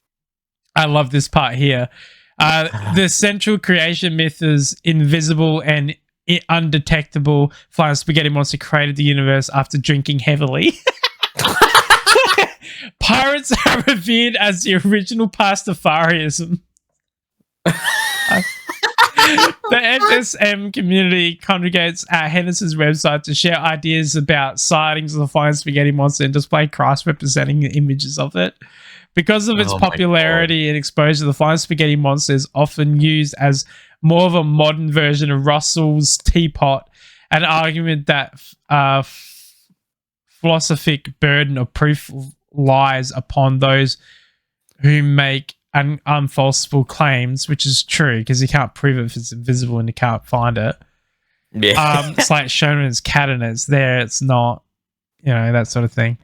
I love this part here. The central creation myth is invisible and undetectable flying spaghetti monster created the universe after drinking heavily. Pirates are revered as the original Pastafarianism. The FSM community congregates at Henderson's website to share ideas about sightings of the flying spaghetti monster and display Christ representing the images of it. Because of its popularity and exposure, the flying spaghetti monster is often used as more of a modern version of Russell's teapot, an argument that philosophic burden of proof lies upon those who make unfalsifiable claims, which is true because you can't prove it if it's invisible and you can't find it. Yeah, it's like Shonen's cat and it's there, it's not, that sort of thing.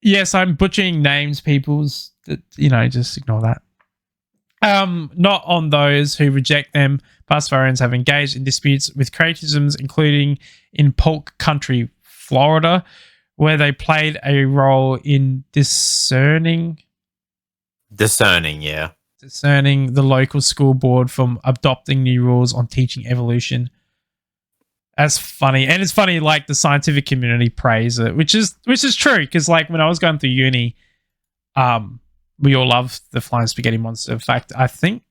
Yes, I'm butchering names, people's. Just ignore that. Not on those who reject them. Pastafarians have engaged in disputes with creatisms, including in Polk Country, Florida, where they played a role in discerning the local school board from adopting new rules on teaching evolution. That's funny. And it's funny, like, the scientific community praise it, which is true, because, like, when I was going through uni, we all loved the flying spaghetti monster. In fact, I think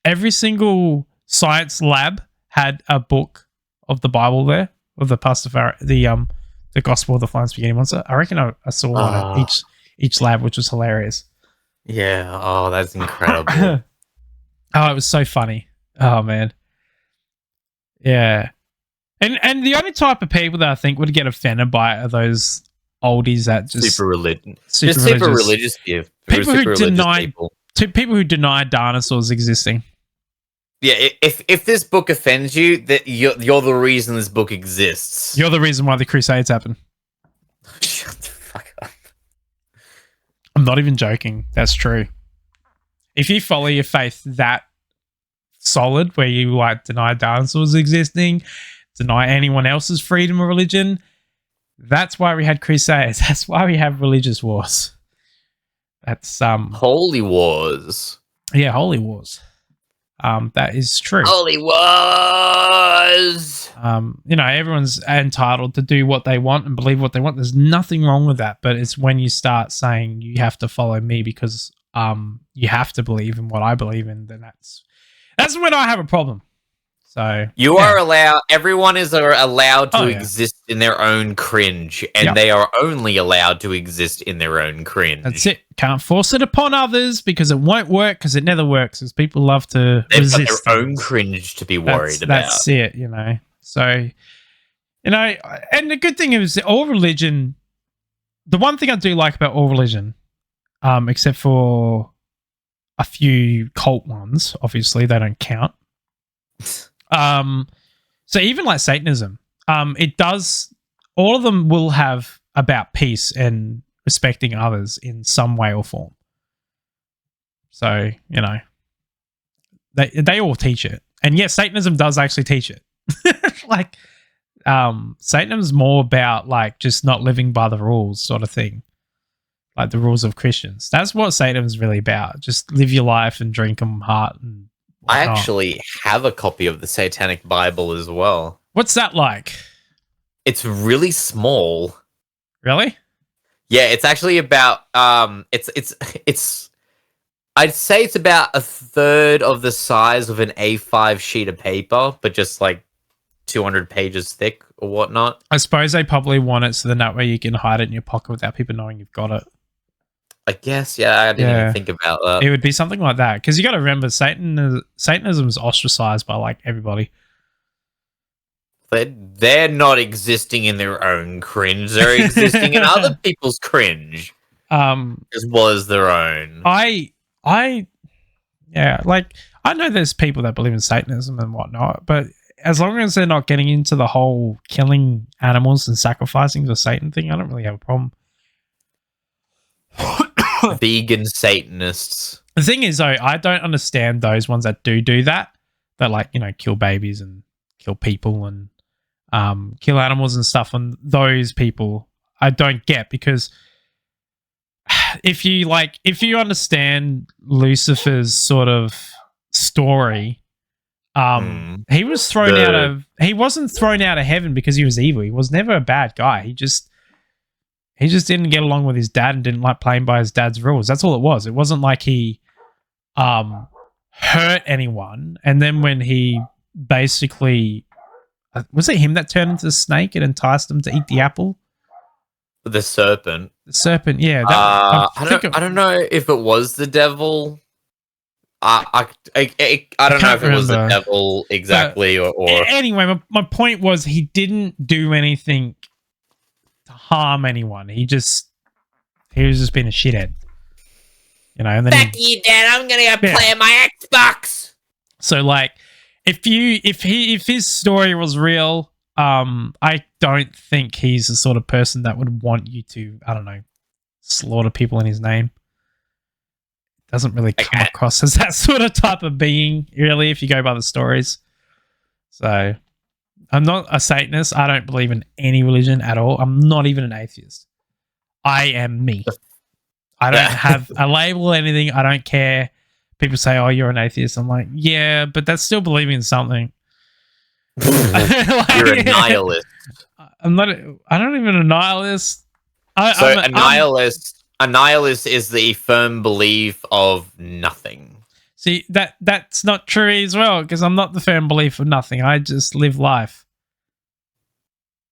every single science lab had a book of the Bible there, of the the Gospel of the Flying Spaghetti Monster. I reckon I saw one at each lab, which was hilarious. Yeah. Oh, that's incredible. It was so funny. Oh, man. Yeah. And the only type of people that I think would get offended by it are those oldies that just super religious. super Just super religious. religious. Yeah. People super who religious deny people. to people who deny dinosaurs existing. Yeah, if this book offends you, that you're the reason this book exists. You're the reason why the Crusades happen. Shut the fuck up. I'm not even joking. That's true. If you follow your faith that solid, where you like deny dinosaurs existing, deny anyone else's freedom of religion, that's why we had crusades. That's why we have religious wars. That's Holy wars. Yeah, holy wars. That is true. Holy wars. Everyone's entitled to do what they want and believe what they want. There's nothing wrong with that, but it's when you start saying you have to follow me because you have to believe in what I believe in, then that's when I have a problem. So you are allowed. Everyone is allowed to yeah. exist in their own cringe, and they are only allowed to exist in their own cringe. That's it. Can't force it upon others because it won't work. Because it never works. Because people love to They've resist got their own cringe to be worried about. That's it. So and the good thing is all religion. The one thing I do like about all religion, except for a few cult ones, obviously they don't count. So even like Satanism, it does. All of them will have about peace and respecting others in some way or form. So they all teach it, and yes, Satanism does actually teach it. Like, Satanism's more about like just not living by the rules, sort of thing, like the rules of Christians. That's what Satanism's really about. Just live your life and drink them heart and. I actually have a copy of the Satanic Bible as well. What's that like? It's really small. Really? Yeah, it's actually about it's I'd say it's about a third of the size of an A5 sheet of paper, but just like 200 pages thick or whatnot. I suppose they probably want it so then that way you can hide it in your pocket without people knowing you've got it. I guess, yeah, I didn't even think about that. It would be something like that. Because you got to remember, Satanism is ostracized by like everybody. They're not existing in their own cringe. They're existing in other people's cringe. As well as their own. I know there's people that believe in Satanism and whatnot, but as long as they're not getting into the whole killing animals and sacrificing the Satan thing, I don't really have a problem. Vegan Satanists. The thing is, though, I don't understand those ones that do that like, kill babies and kill people and kill animals and stuff. And those people I don't get, because if you understand Lucifer's sort of story, he was he wasn't thrown out of heaven because he was evil. He was never a bad guy. He just didn't get along with his dad and didn't like playing by his dad's rules. That's all it was. It wasn't like he hurt anyone. And then when he basically... was it him that turned into the snake and enticed him to eat the apple? The serpent. The serpent, yeah. I don't know if it was the devil. I don't know if it was the devil exactly or... Anyway, my point was he didn't do anything to harm anyone. He was just being a shithead, and then back to you, Dad. I'm gonna go play my Xbox. So, like, if his story was real, I don't think he's the sort of person that would want you to, I don't know, slaughter people in his name. Doesn't really come across as that sort of type of being, really, if you go by the stories. So. I'm not a Satanist. I don't believe in any religion at all. I'm not even an atheist. I am me. I don't have a label or anything. I don't care. People say, "Oh, you're an atheist." I'm like, yeah, but that's still believing in something. You're a nihilist. I'm not. I don't even a nihilist. A nihilist is the firm belief of nothing. See, that's not true as well, because I'm not the firm belief of nothing. I just live life.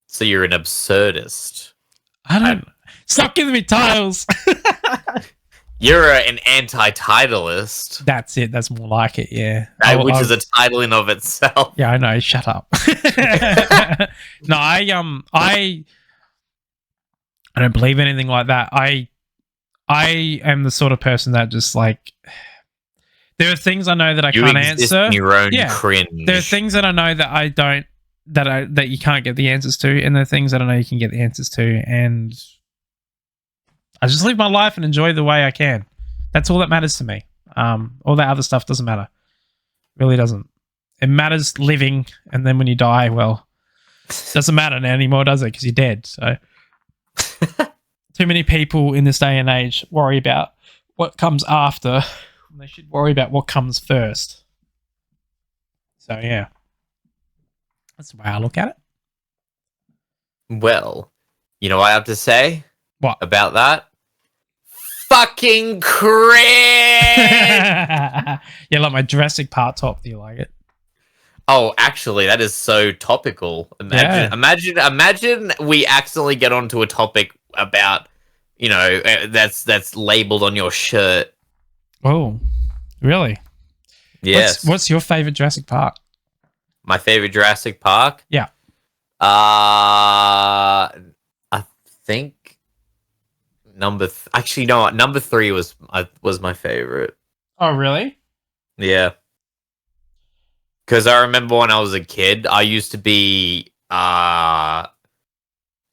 So you're an absurdist. I don't... Stop giving me titles! an anti-titleist, That's it. That's more like it. Yeah. which is a title in of itself. Yeah, I know. Shut up. No, I don't believe anything like that. I am the sort of person that just like there are things I know that I You can't exist answer. in your own Yeah. cringe. There are things that I know that I don't that you can't get the answers to, and there are things that I know you can get the answers to, and I just live my life and enjoy the way I can. That's all that matters to me. All that other stuff doesn't matter. Really doesn't. It matters living, and then when you die, well, it doesn't matter anymore, does it? Because you're dead. So, too many people in this day and age worry about what comes after. They should worry about what comes first. So yeah, that's the way I look at it. Well, you know what I have to say What? about that? Fucking cringe! Yeah, like my Jurassic Park top. Do you like it? Oh, actually, that is so topical. Imagine we accidentally get onto a topic about, that's labeled on your shirt. Oh, really? Yes. What's your favorite Jurassic Park? My favorite Jurassic Park? Yeah. I think number 3 was my favorite. Oh, really? Yeah. Because I remember when I was a kid, I used to be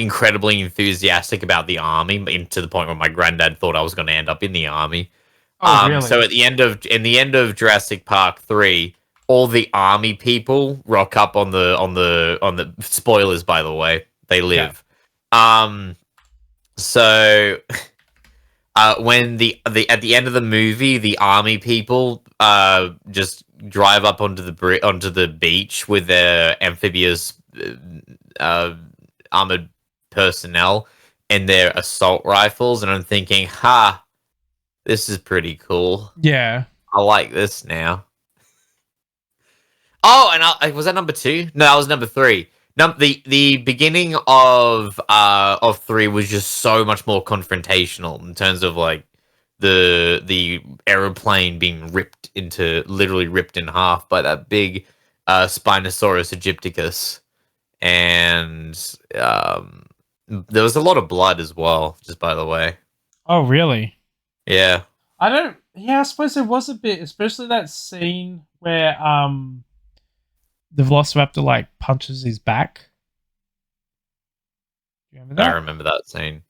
incredibly enthusiastic about the army, to the point where my granddad thought I was going to end up in the army. Oh, really? So in the end of Jurassic Park 3, all the army people rock up on the spoilers, by the way. They live. Yeah. So when at the end of the movie, the army people just drive up onto the beach with their amphibious armored personnel and their assault rifles, and I'm thinking, this is pretty cool. Yeah. I like this now. Oh, and was that number 2? No, that was number 3. The beginning of 3 was just so much more confrontational in terms of like the aeroplane being literally ripped in half by that big Spinosaurus aegypticus, and there was a lot of blood as well. Just by the way. Oh, really? Yeah. I suppose there was a bit, especially that scene where the Velociraptor like punches his back. Do you remember that? I remember that scene.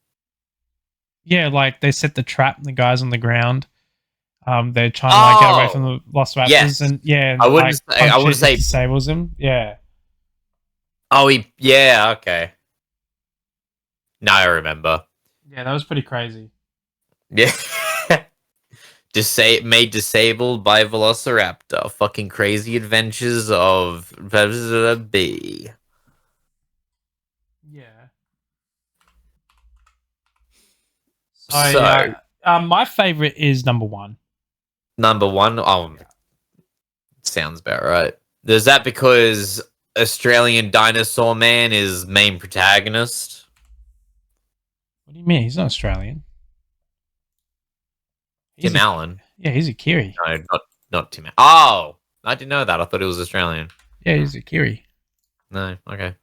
Yeah, like they set the trap and the guy's on the ground. They're trying to like get away from the Velociraptors, yes. and yeah, and, I wouldn't say disables him. Yeah. Oh, yeah, okay. Now I remember. Yeah, that was pretty crazy. Yeah. Made disabled by Velociraptor. Fucking crazy adventures of B. Yeah. So my favorite is number 1. Number 1? Oh, sounds about right. Is that because Australian Dinosaur Man is main protagonist? What do you mean? He's not Australian. Tim Allen. Yeah, he's a Kiwi. No, not Tim Allen. Oh, I didn't know that. I thought it was Australian. Yeah, he's a Kiwi. No, okay.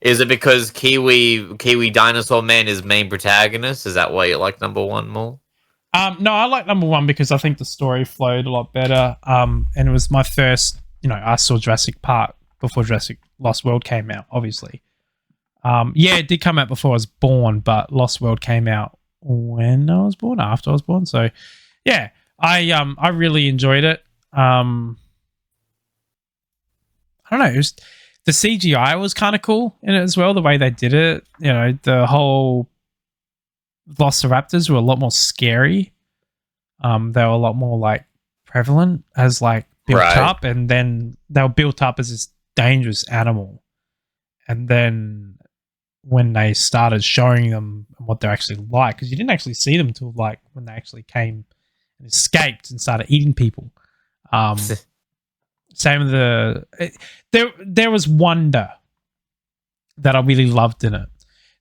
Is it because Kiwi Dinosaur Man is main protagonist? Is that why you like number 1 more? No, I like number 1 because I think the story flowed a lot better. And it was my first, I saw Jurassic Park before Jurassic Lost World came out, obviously. Yeah, it did come out before I was born, but Lost World came out when I was born, after I was born. So, yeah, I really enjoyed it. I don't know. The CGI was kind of cool in it as well. The way they did it, the whole Velociraptors were a lot more scary. They were a lot more like prevalent as like built up, and then they were built up as this dangerous animal. And then when they started showing them what they're actually like, because you didn't actually see them until like when they actually came and escaped and started eating people. Same with there was wonder that I really loved in it.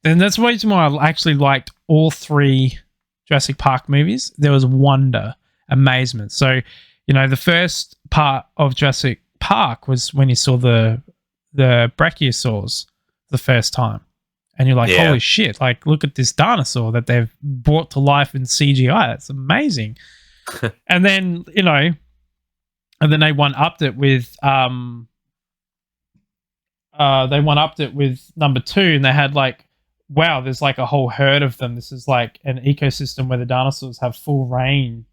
And that's the reason why I actually liked all 3 Jurassic Park movies, there was wonder, amazement. So, the first part of Jurassic Park was when you saw the brachiosaurs the first time. And you're like, Yeah. holy shit, like, look at this dinosaur that they've brought to life in CGI. That's amazing. And then, and then they one-upped it with number 2, and they had like, wow, there's like a whole herd of them. This is like an ecosystem where the dinosaurs have full reign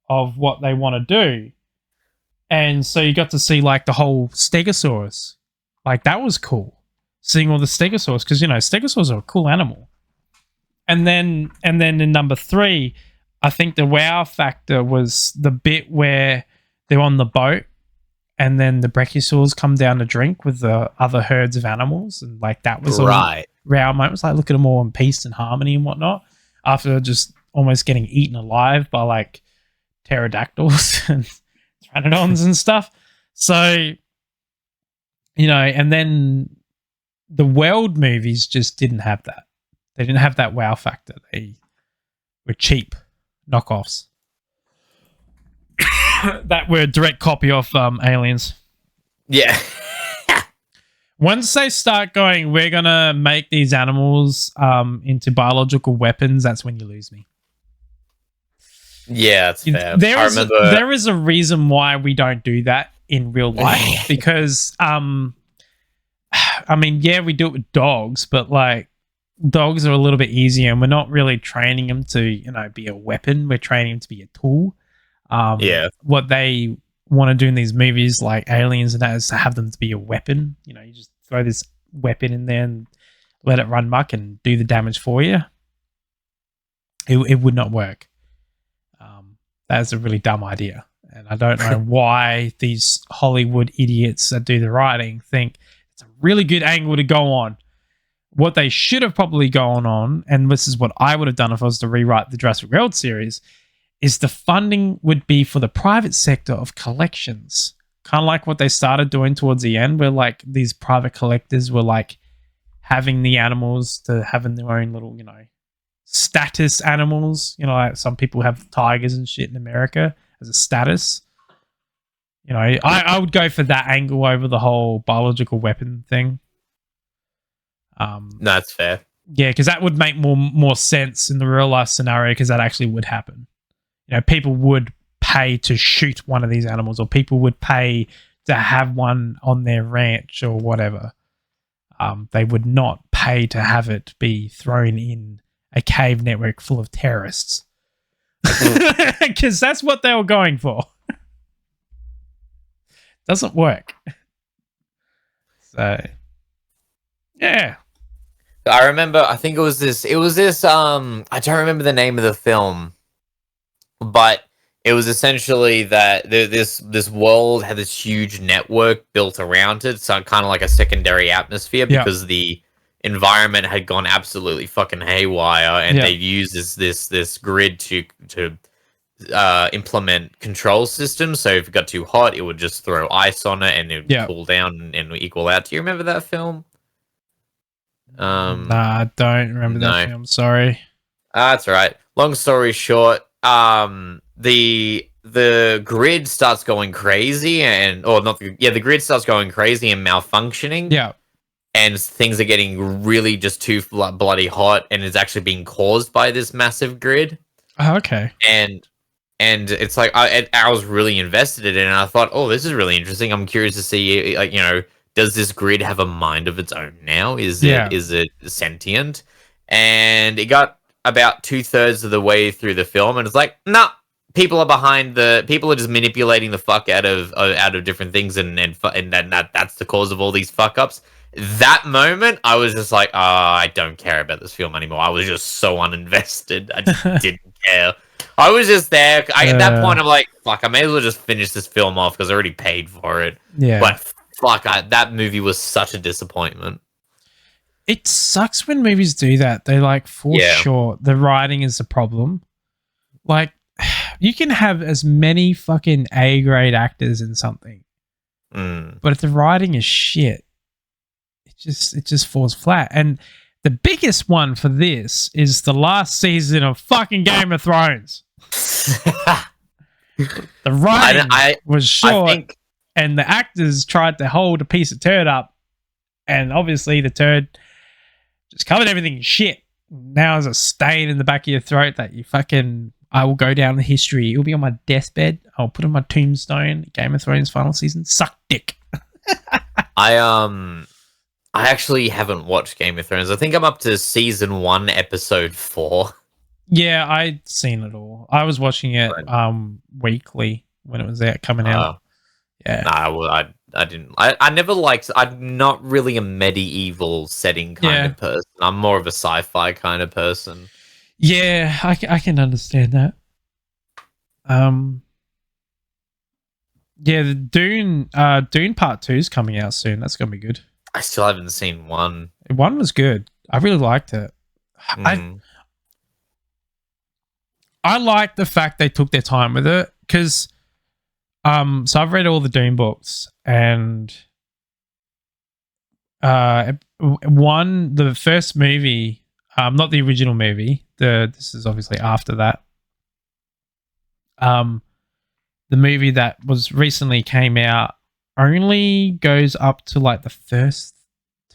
of what they want to do. And so you got to see like the whole Stegosaurus. Like, that was cool. Seeing all the Stegosaurs, because Stegosaurs are a cool animal. And then in number 3, I think the wow factor was the bit where they're on the boat and then the brachiosaurs come down to drink with the other herds of animals, and like that was right. a wow moment. It was like, look at them all in peace and harmony and whatnot, after just almost getting eaten alive by like pterodactyls and pteranodons and stuff. So, and then the world movies just didn't have that. They didn't have that wow factor. They were cheap knockoffs that were a direct copy of Aliens. Yeah. Once they start going, we're going to make these animals into biological weapons, that's when you lose me. Yeah, that's fair. There is a reason why we don't do that in real life, because we do it with dogs, but like dogs are a little bit easier, and we're not really training them to, be a weapon. We're training them to be a tool. What they want to do in these movies, like Aliens and that, is to have them to be a weapon. You just throw this weapon in there and let it run muck and do the damage for you. It would not work. That's a really dumb idea. And I don't know why these Hollywood idiots that do the writing think it's a really good angle to go on. What they should have probably gone on, and this is what I would have done if I was to rewrite the Jurassic World series, is the funding would be for the private sector of collections. Kind of like what they started doing towards the end, where like these private collectors were like having the animals to having their own little, status animals. Like some people have tigers and shit in America as a status. I would go for that angle over the whole biological weapon thing. That's fair. Yeah, because that would make more sense in the real life scenario, because that actually would happen. People would pay to shoot one of these animals, or people would pay to have one on their ranch or whatever. They would not pay to have it be thrown in a cave network full of terrorists, because that's what they were going for. Doesn't work. So, yeah. I remember, I think it was this, I don't remember the name of the film, but it was essentially that this world had this huge network built around it, so kind of like a secondary atmosphere, because the environment had gone absolutely fucking haywire, and they used this grid to implement control systems. So if it got too hot, it would just throw ice on it, and it would cool down and equal out. Do you remember that film? Nah, I don't remember that film. Sorry. That's all right. Long story short, the grid starts going crazy, the grid starts going crazy and malfunctioning. Yeah. And things are getting really just too bloody hot, and it's actually being caused by this massive grid. Oh, okay. And it's like I was really invested in it, and I thought, oh, this is really interesting. I'm curious to see, like, does this grid have a mind of its own now? Is it sentient? And it got about 2/3 of the way through the film, and it's like, nah, people are just manipulating the fuck out of different things, and that's the cause of all these fuck ups. That moment, I was just like, I don't care about this film anymore. I was just so uninvested. I just didn't care. I was just there. At that point, I'm like, fuck, I may as well just finish this film off because I already paid for it. Yeah. But fuck, that movie was such a disappointment. It sucks when movies do that. They like fall short. The writing is the problem. Like, you can have as many fucking A-grade actors in something, but if the writing is shit, it just falls flat. And The biggest one for this is the last season of fucking Game of Thrones. The writing was short, and the actors tried to hold a piece of turd up, and obviously the turd just covered everything in shit. Now there's a stain in the back of your throat that you fucking... I will go down in history. It'll be on my deathbed. I'll put on my tombstone. Game of Thrones final season. Suck dick. I actually haven't watched Game of Thrones. I think I'm up to season 1, episode 4. Yeah, I'd seen it all. I was watching it weekly when it was out coming out. Yeah. I didn't. I never liked. I'm not really a medieval setting kind of person. I'm more of a sci-fi kind of person. Yeah, I can understand that. Yeah, the Dune Part 2 is coming out soon. That's gonna be good. I still haven't seen 1. 1 was good. I really liked it. I like the fact they took their time with it because, so I've read all the Dune books and, the first movie, not the original movie. This is obviously after that. The movie that was recently came out only goes up to like the first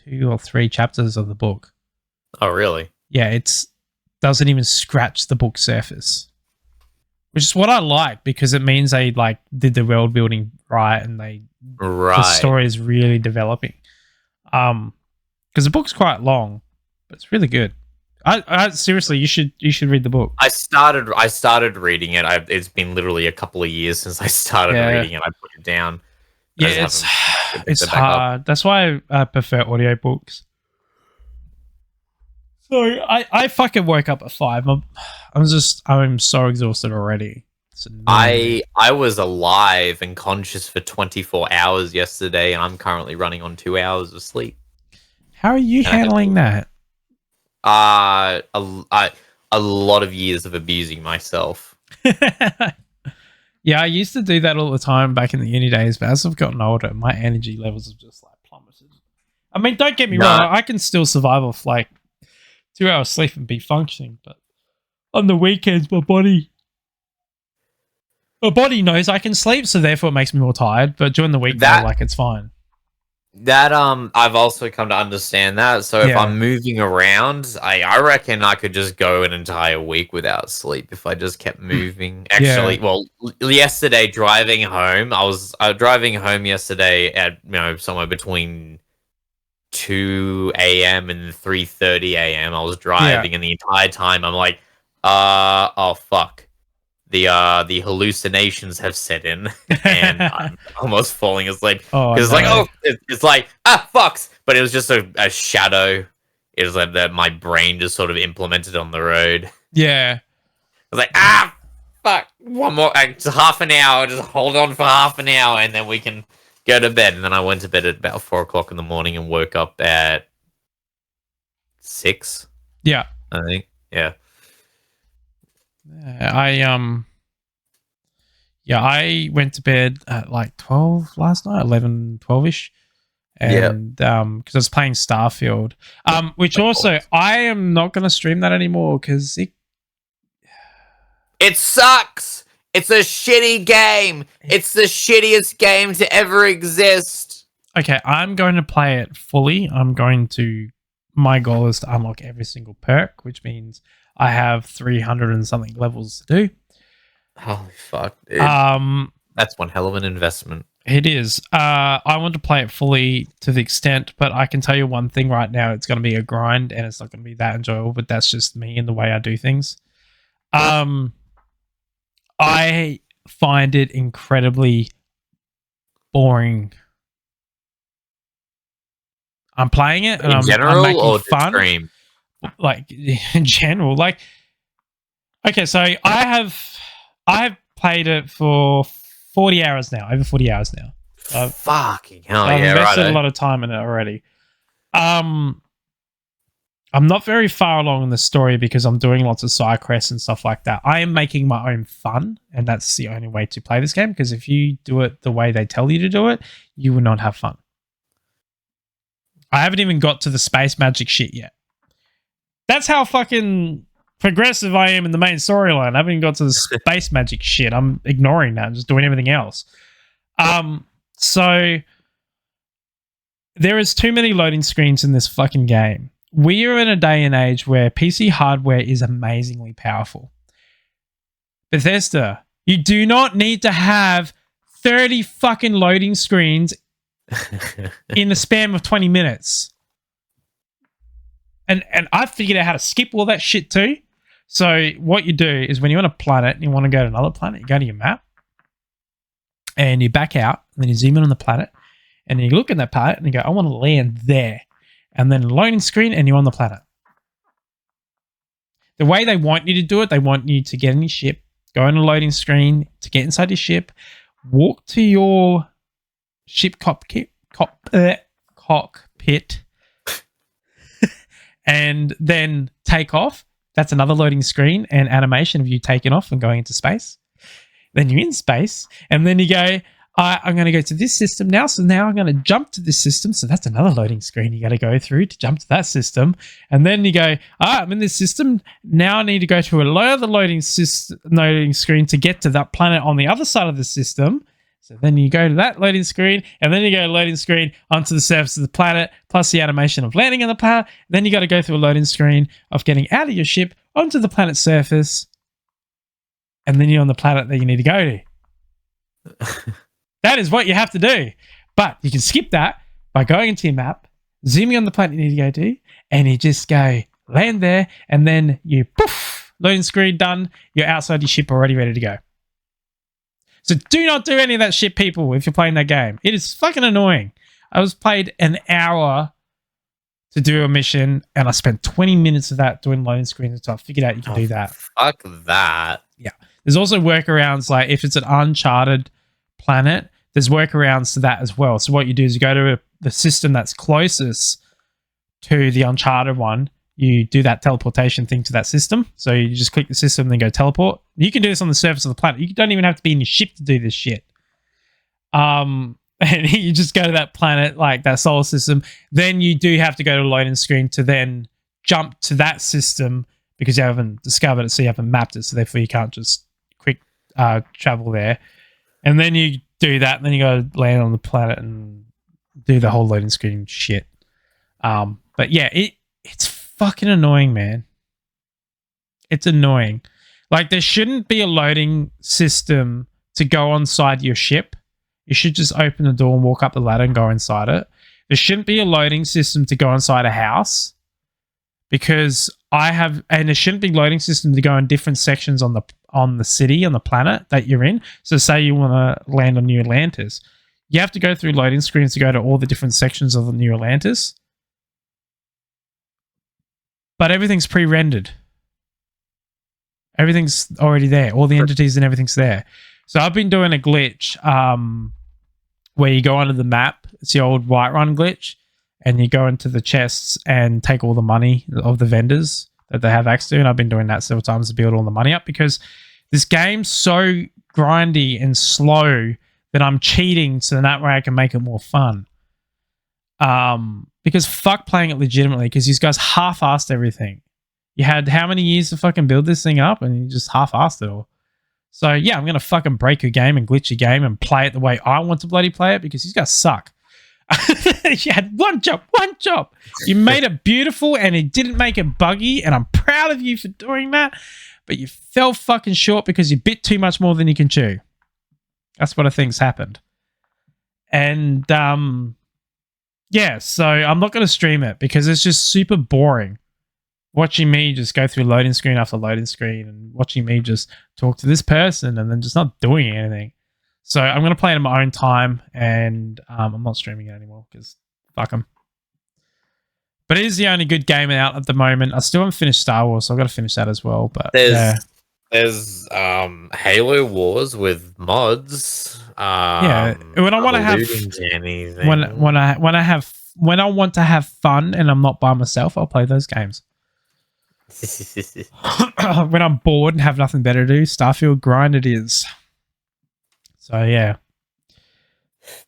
2 or 3 chapters of the book. Oh, really? Yeah, it's doesn't even scratch the book surface, which is what I like because it means they like did the world building right and the story is really developing. Because the book's quite long, but it's really good. I seriously, you should read the book. I started reading it. It's been literally a couple of years since I started reading it. I put it down. Yeah, it's hard. That's why I prefer audiobooks. So I fucking woke up at 5. I'm so exhausted already. I was alive and conscious for 24 hours yesterday, and I'm currently running on 2 hours of sleep. How are you handling that? A lot of years of abusing myself. Yeah, I used to do that all the time back in the uni days, but as I've gotten older, my energy levels have just like plummeted. I mean, don't get me wrong, I can still survive off like 2 hours sleep and be functioning, but on the weekends, my body knows I can sleep, so therefore it makes me more tired. But during the week, like it's fine. That I've also come to understand that. So if I'm moving around, I reckon I could just go an entire week without sleep if I just kept moving. Actually, well, yesterday driving home, I was driving home yesterday at somewhere between 2 a.m. and 3:30 a.m. I was driving, and the entire time I'm like, oh fuck. The hallucinations have set in, and I'm almost falling asleep because it's like fucks, but it was just a shadow. It was like that my brain just sort of implemented on the road. Yeah, I was like fuck, one more, just half an hour, just hold on for half an hour, and then we can go to bed. And then I went to bed at about 4 o'clock in the morning and woke up at 6. Yeah, I think. Yeah. I went to bed at like 12 last night, 11, 12-ish. And because I was playing Starfield, which also I am not going to stream that anymore because it sucks. It's a shitty game. It's the shittiest game to ever exist. Okay, I'm going to play it fully. My goal is to unlock every single perk, which means I have 300 and something levels to do. Holy fuck, dude. That's one hell of an investment. It is. I want to play it fully to the extent, but I can tell you one thing right now. It's going to be a grind and it's not going to be that enjoyable, but that's just me and the way I do things. I find it incredibly boring. I'm playing it and I'm making fun. Stream? Like in general, like okay, so I have played it for 40 hours now, over 40 hours now. Fucking hell, I've invested a lot of time in it already. I'm not very far along in the story because I'm doing lots of side quests and stuff like that. I am making my own fun, and that's the only way to play this game, because if you do it the way they tell you to do it, you will not have fun. I haven't even got to the space magic shit yet. That's how fucking progressive I am in the main storyline. I haven't even got to the space magic shit. I'm ignoring that and just doing everything else. So there is too many loading screens in this fucking game. We are in a day and age where PC hardware is amazingly powerful. Bethesda, you do not need to have 30 fucking loading screens in the span of 20 minutes. And I figured out how to skip all that shit too. So what you do is when you're on a planet and you want to go to another planet, you go to your map and you back out and then you zoom in on the planet and you look at that planet and you go, I want to land there. And then loading screen and you're on the planet. The way they want you to do it, they want you to get in your ship, go on a loading screen to get inside your ship, walk to your ship cockpit, and then take off. That's another loading screen and animation of you taking off and going into space. Then you're in space, and then you go, I'm going to go to this system now. So now I'm going to jump to this system. So that's another loading screen you got to go through to jump to that system. And then you go, I'm in this system. Now I need to go to a other loading screen to get to that planet on the other side of the system. So then you go to that loading screen, and then you go to loading screen onto the surface of the planet, plus the animation of landing on the planet. Then you got to go through a loading screen of getting out of your ship onto the planet's surface. And then you're on the planet that you need to go to. That is what you have to do. But you can skip that by going into your map, zooming on the planet you need to go to, and you just go land there, and then you poof, loading screen done. You're outside your ship already ready to go. So do not do any of that shit, people, if you're playing that game. It is fucking annoying. I was played an hour to do a mission, and I spent 20 minutes of that doing loading screens, so I figured out you can do that. Fuck that. Yeah. There's also workarounds, like if it's an uncharted planet, there's workarounds to that as well. So what you do is you go to the system that's closest to the uncharted one. You do that teleportation thing to that system. So you just click the system and then go teleport. You can do this on the surface of the planet. You don't even have to be in your ship to do this shit. And you just go to that planet, like that solar system. Then you do have to go to a loading screen to then jump to that system because you haven't discovered it, so you haven't mapped it. So therefore you can't just quick travel there. And then you do that, and then you got to land on the planet and do the whole loading screen shit. But yeah, it's fucking annoying, man. It's annoying. Like, there shouldn't be a loading system to go inside your ship. You should just open the door and walk up the ladder and go inside it. There shouldn't be a loading system to go inside a house because and there shouldn't be loading system to go in different sections on the city, on the planet that you're in. So say you want to land on New Atlantis. You have to go through loading screens to go to all the different sections of the New Atlantis. But everything's pre-rendered. Everything's already there. All the entities and everything's there. So I've been doing a glitch where you go onto the map. It's the old Whiterun glitch. And you go into the chests and take all the money of the vendors that they have access to. And I've been doing that several times to build all the money up because this game's so grindy and slow that I'm cheating so that way I can make it more fun. Because fuck playing it legitimately because these guys half-assed everything. You had how many years to fucking build this thing up and you just half-assed it all. So yeah, I'm going to fucking break your game and glitch your game and play it the way I want to bloody play it because these guys suck. You had one job. You made it beautiful and it didn't make it buggy, and I'm proud of you for doing that, but you fell fucking short because you bit too much more than you can chew. That's what I think's happened. And yeah, so I'm not going to stream it because it's just super boring watching me just go through loading screen after loading screen and watching me just talk to this person and then just not doing anything. So I'm going to play it in my own time, and I'm not streaming it anymore because fuck them. But it is the only good game out at the moment. I still haven't finished Star Wars, so I've got to finish that as well. But there's Halo Wars with mods. Yeah, when I want to have when I want to have fun and I'm not by myself, I'll play those games. When I'm bored and have nothing better to do, Starfield grind it is. So yeah,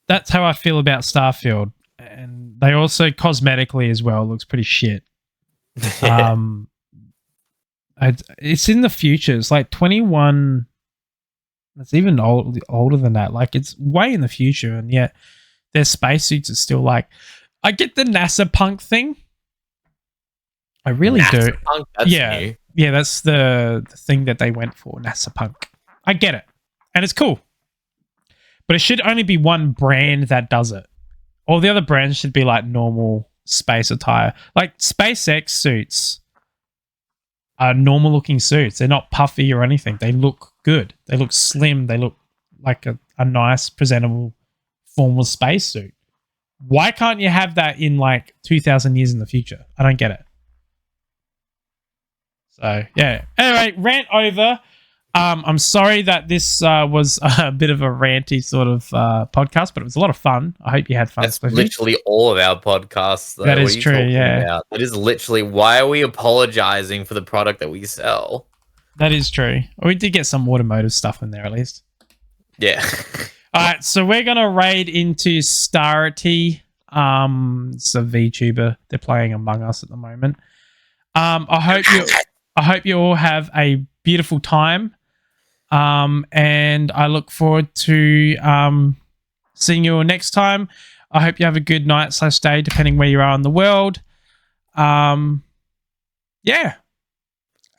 that's how I feel about Starfield. And they also cosmetically as well looks pretty shit. It's in the future. It's like 21. It's even older than that. Like it's way in the future, and yet their spacesuits are still like. I get the NASA punk thing. I really NASA do. Punk, that's new. Yeah, that's the thing that they went for. NASA punk. I get it, and it's cool, but it should only be one brand that does it. All the other brands should be like normal space attire. Like SpaceX suits are normal looking suits. They're not puffy or anything. They look good. They look slim. They look like a nice, presentable, formal spacesuit. Why can't you have that in like 2,000 years in the future? I don't get it. So, yeah. Anyway, rant over. I'm sorry that this was a bit of a ranty sort of podcast, but it was a lot of fun. I hope you had fun. That's literally all of our podcasts, though. That What is are you true, talking yeah. about? That is literally why are we apologizing for the product that we sell? That is true. We did get some automotive stuff in there at least. Yeah. All right, so we're gonna raid into Starity. It's a VTuber. They're playing Among Us at the moment. I hope you all have a beautiful time. And I look forward to seeing you all next time. I hope you have a good night/day, depending where you are in the world. Yeah.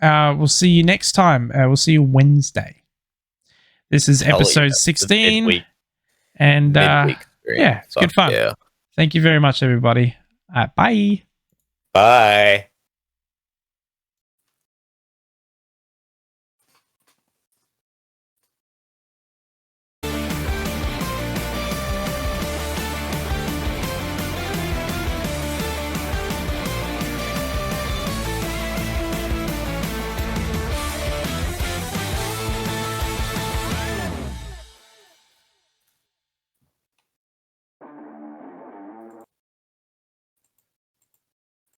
We'll see you next time. We'll see you Wednesday. This is episode 16. Midweek. And Midweek yeah, it's good fun. Yeah. Thank you very much, everybody. Bye. Bye.